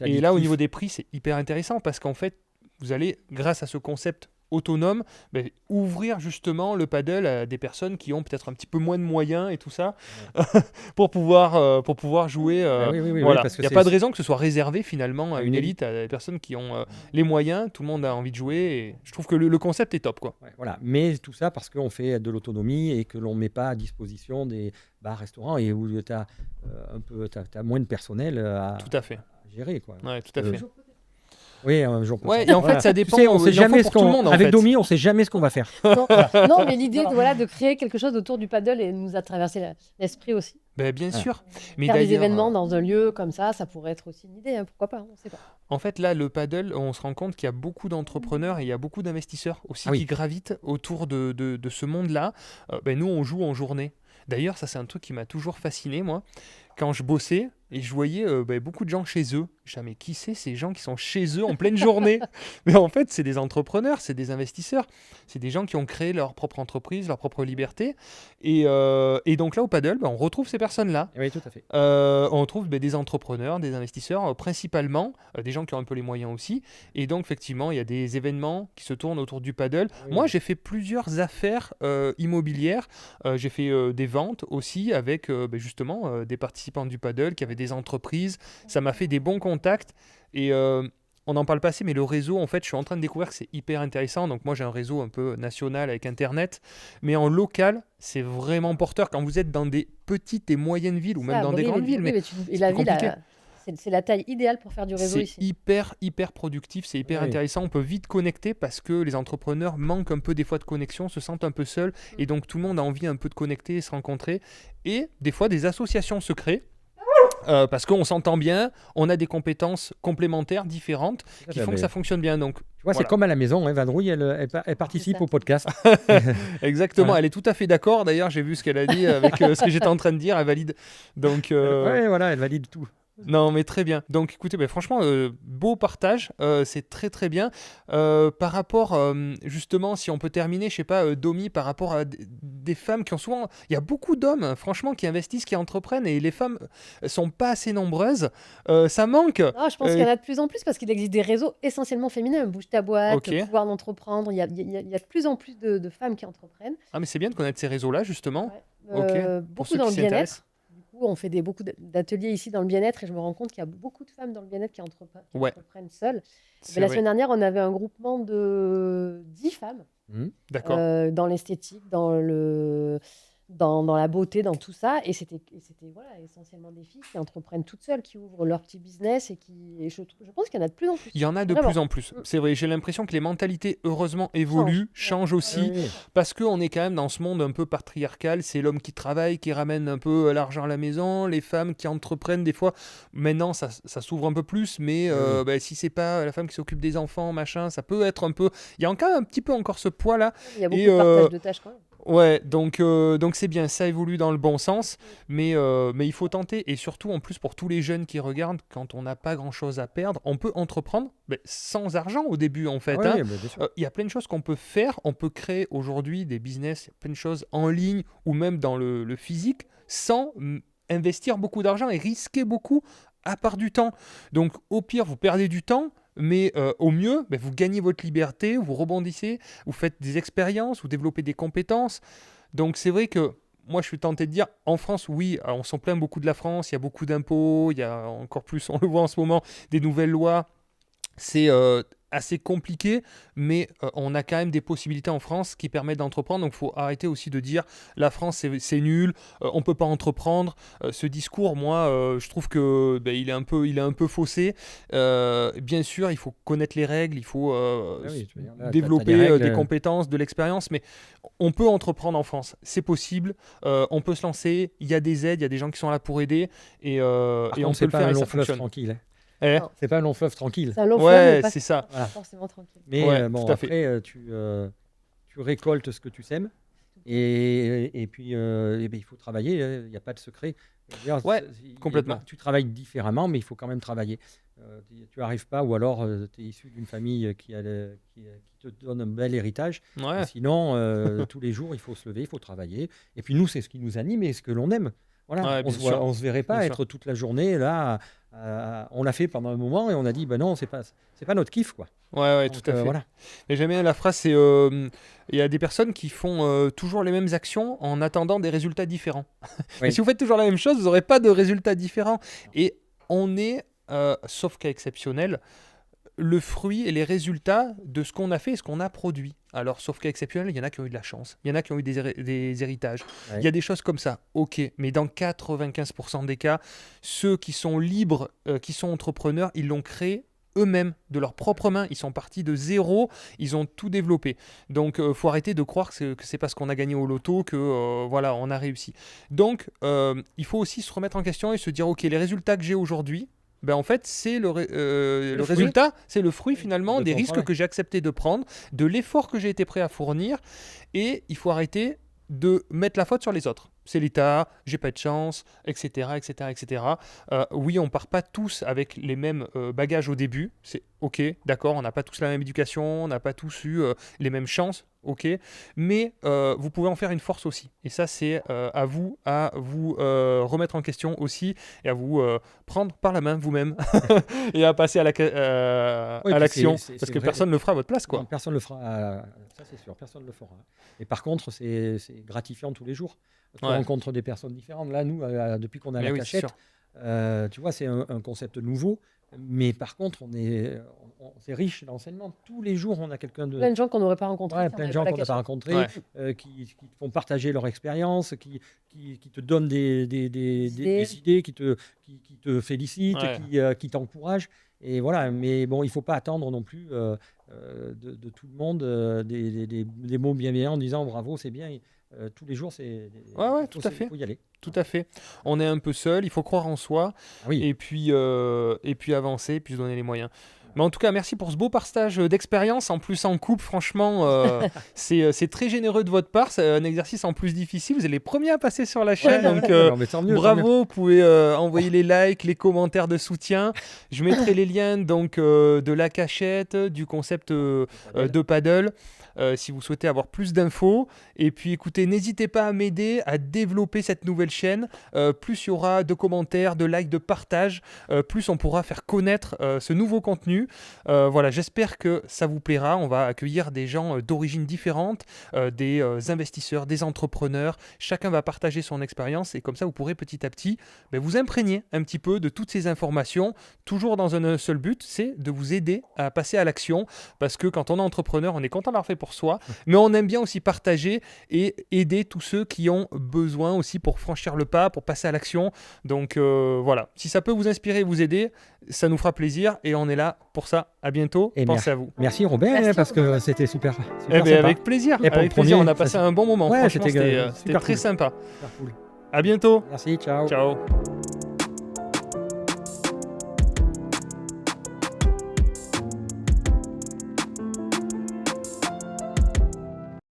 Et là, au niveau des prix, c'est hyper intéressant parce qu'en fait, vous allez, grâce à ce concept autonome, ouvrir justement le paddle à des personnes qui ont peut-être un petit peu moins de moyens et tout ça pour pouvoir jouer. Voilà. Il n'y a pas de raison que ce soit réservé finalement à une élite, à des personnes qui ont les moyens. Tout le monde a envie de jouer et je trouve que le concept est top, quoi. Voilà. Mais tout ça parce qu'on fait de l'autonomie et que l'on ne met pas à disposition des bars, restaurants et où tu as moins de personnel à gérer, quoi. Ouais, tout à fait. Oui, un jour. Et en fait, ça dépend. On sait jamais tout le monde. Avec Domi, on ne sait jamais ce qu'on va faire. Non, mais l'idée de créer quelque chose autour du paddle nous a traversé l'esprit aussi. Bien sûr. Mais faire des événements dans un lieu comme ça pourrait être aussi une idée. Pourquoi pas, on ne sait pas. En fait, là, le paddle, on se rend compte qu'il y a beaucoup d'entrepreneurs et il y a beaucoup d'investisseurs aussi qui gravitent autour de ce monde-là. Nous, on joue en journée. D'ailleurs, ça, c'est un truc qui m'a toujours fasciné, moi. Quand je bossais et je voyais beaucoup de gens chez eux. Jamais qui c'est ces gens qui sont chez eux en pleine journée. Mais en fait, c'est des entrepreneurs, c'est des investisseurs. C'est des gens qui ont créé leur propre entreprise, leur propre liberté. Et donc là, au paddle, on retrouve ces personnes-là. Oui, tout à fait. On retrouve des entrepreneurs, des investisseurs, principalement, des gens qui ont un peu les moyens aussi. Et donc, effectivement, il y a des événements qui se tournent autour du paddle. Moi, j'ai fait plusieurs affaires immobilières. J'ai fait des ventes aussi avec justement des participants du paddle qui avaient des entreprises. Ça m'a fait des bons contacts. Et on n'en parle pas assez, mais le réseau, en fait, je suis en train de découvrir que c'est hyper intéressant. Donc moi, j'ai un réseau un peu national avec Internet. Mais en local, c'est vraiment porteur. Quand vous êtes dans des petites et moyennes villes ou même dans des grandes villes. C'est la taille idéale pour faire du réseau ici. C'est hyper productif, c'est hyper intéressant. On peut vite connecter parce que les entrepreneurs manquent un peu des fois de connexion, se sentent un peu seuls. Et donc, tout le monde a envie un peu de connecter et se rencontrer. Et des fois, des associations se créent. Parce qu'on s'entend bien, on a des compétences complémentaires différentes qui font que ça fonctionne bien. Donc, tu vois, c'est comme à la maison, Vadrouille, elle participe au podcast. Exactement, elle est tout à fait d'accord. D'ailleurs, j'ai vu ce qu'elle a dit avec ce que j'étais en train de dire, elle valide. Donc, elle valide tout. Non, mais très bien. Donc, écoutez, franchement, beau partage, c'est très très bien. Par rapport, justement, si on peut terminer, je sais pas, Domi, par rapport à des femmes qui ont souvent... Il y a beaucoup d'hommes, franchement, qui investissent, qui entreprennent, et les femmes sont pas assez nombreuses. Ça manque. Je pense qu'il y en a de plus en plus, parce qu'il existe des réseaux essentiellement féminins. Bouge ta boîte, le pouvoir d'entreprendre. Il y a de plus en plus de femmes qui entreprennent. Ah, mais c'est bien de connaître ces réseaux-là, justement. Beaucoup dans le bien-être. On fait beaucoup d'ateliers ici dans le bien-être et je me rends compte qu'il y a beaucoup de femmes dans le bien-être qui entreprennent seules. La semaine dernière, on avait un groupement de 10 femmes dans l'esthétique, dans la beauté, dans tout ça. Et c'était essentiellement des filles qui entreprennent toutes seules, qui ouvrent leur petit business et je pense qu'il y en a de plus en plus. Il y en a de plus en plus. C'est vrai, j'ai l'impression que les mentalités, heureusement, évoluent, changent aussi, parce qu'on est quand même dans ce monde un peu patriarcal. C'est l'homme qui travaille, qui ramène un peu l'argent à la maison, les femmes qui entreprennent des fois. Maintenant, ça s'ouvre un peu plus, mais si c'est pas la femme qui s'occupe des enfants, machin, ça peut être un peu... Il y a encore un petit peu encore ce poids-là. Il y a beaucoup de partage de tâches quand même. Ouais, donc c'est bien, ça évolue dans le bon sens, mais il faut tenter, et surtout en plus pour tous les jeunes qui regardent, quand on n'a pas grand-chose à perdre, on peut entreprendre sans argent au début en fait. Il y a plein de choses qu'on peut faire, on peut créer aujourd'hui des business, plein de choses en ligne ou même dans le physique sans investir beaucoup d'argent et risquer beaucoup à part du temps. Donc au pire, vous perdez du temps, mais au mieux, vous gagnez votre liberté, vous rebondissez, vous faites des expériences, vous développez des compétences. Donc c'est vrai que moi je suis tenté de dire, en France, oui, on s'en plaint beaucoup de la France, il y a beaucoup d'impôts, il y a encore plus, on le voit en ce moment, des nouvelles lois. C'est assez compliqué, mais on a quand même des possibilités en France qui permettent d'entreprendre. Donc il faut arrêter aussi de dire la France c'est nul, on ne peut pas entreprendre. Ce discours, moi, je trouve que il est un peu faussé. Bien sûr, il faut connaître les règles, il faut développer des compétences, de l'expérience, mais on peut entreprendre en France, c'est possible, on peut se lancer, il y a des aides, il y a des gens qui sont là pour aider, et on peut le faire et ça fonctionne. Tranquille. C'est pas un long fleuve tranquille. C'est un long fleuve, mais pas c'est ça. Voilà. Forcément tranquille. Mais après, tu récoltes ce que tu sèmes. Et puis, il faut travailler. Il n'y a pas de secret. Complètement. Tu travailles différemment, mais il faut quand même travailler. Tu n'arrives pas, ou alors tu es issu d'une famille qui te donne un bel héritage. Sinon, tous les jours, il faut se lever, il faut travailler. Et puis nous, c'est ce qui nous anime et ce que l'on aime. Voilà, on se verrait pas être toute la journée là. On l'a fait pendant un moment et on a dit non, c'est pas notre kiff, quoi. Donc, tout à fait. Voilà. Et j'aime bien la phrase, c'est il y a des personnes qui font toujours les mêmes actions en attendant des résultats différents. Et si vous faites toujours la même chose, vous n'aurez pas de résultats différents. Et on est, sauf cas exceptionnel, le fruit et les résultats de ce qu'on a fait et ce qu'on a produit. Alors, sauf cas exceptionnel, il y en a qui ont eu de la chance, il y en a qui ont eu des héritages. Il y a des choses comme ça, ok, mais dans 95% des cas, ceux qui sont libres, qui sont entrepreneurs, ils l'ont créé eux-mêmes, de leurs propres mains. Ils sont partis de zéro, ils ont tout développé. Donc, faut arrêter de croire que c'est parce qu'on a gagné au loto que on a réussi. Donc, il faut aussi se remettre en question et se dire, ok, les résultats que j'ai aujourd'hui, en fait, c'est le résultat, c'est le fruit finalement des risques que j'ai accepté de prendre, de l'effort que j'ai été prêt à fournir, et il faut arrêter de mettre la faute sur les autres. C'est l'État, j'ai pas de chance, etc. Oui, on part pas tous avec les mêmes bagages au début, c'est ok, d'accord, on n'a pas tous la même éducation, on n'a pas tous eu les mêmes chances, ok, mais vous pouvez en faire une force aussi. Et ça, c'est à vous remettre en question aussi, et à vous prendre par la main vous-même, et à passer à l'action, parce que personne ne le fera à votre place, quoi. Non, personne ne le fera, ça c'est sûr, personne ne le fera. Et par contre, c'est gratifiant tous les jours. Tu rencontres des personnes différentes. Là, nous, depuis qu'on a la cachette, tu vois, c'est un concept nouveau. Mais par contre, c'est riche d'enseignement. Tous les jours, on a quelqu'un de... Plein de gens qu'on n'aurait pas rencontrés. Plein de gens qu'on n'a pas rencontrés, qui te font partager leur expérience, qui te donnent des idées, qui te félicitent, qui t'encouragent. Et voilà, mais bon, il ne faut pas attendre non plus de tout le monde des mots bienveillants en disant bravo, c'est bien. Tous les jours, tout à fait. Il faut y aller. Tout à fait. On est un peu seul, il faut croire en soi, et puis avancer, et puis se donner les moyens. Mais en tout cas, merci pour ce beau partage d'expérience. En plus, en couple, franchement, c'est très généreux de votre part. C'est un exercice en plus difficile. Vous êtes les premiers à passer sur la chaîne. Donc, bravo. Vous pouvez envoyer les likes, les commentaires de soutien. Je mettrai les liens donc, de la cachette, du concept de paddle. Si vous souhaitez avoir plus d'infos. Et puis écoutez, n'hésitez pas à m'aider à développer cette nouvelle chaîne. Plus il y aura de commentaires, de likes, de partages, plus on pourra faire connaître ce nouveau contenu. J'espère que ça vous plaira. On va accueillir des gens d'origines différentes, des investisseurs, des entrepreneurs. Chacun va partager son expérience et comme ça vous pourrez petit à petit vous imprégner un petit peu de toutes ces informations, toujours dans un seul but, c'est de vous aider à passer à l'action, parce que quand on est entrepreneur, on est content d'avoir fait pour soi, mais on aime bien aussi partager et aider tous ceux qui ont besoin aussi pour franchir le pas, pour passer à l'action. Donc si ça peut vous inspirer, vous aider, ça nous fera plaisir et on est là pour ça. À bientôt, pensez à vous. Merci Robert, parce que c'était super sympa. Avec plaisir, on a passé un bon moment. Franchement, c'était très sympa. Super cool. À bientôt. Merci, ciao. Ciao.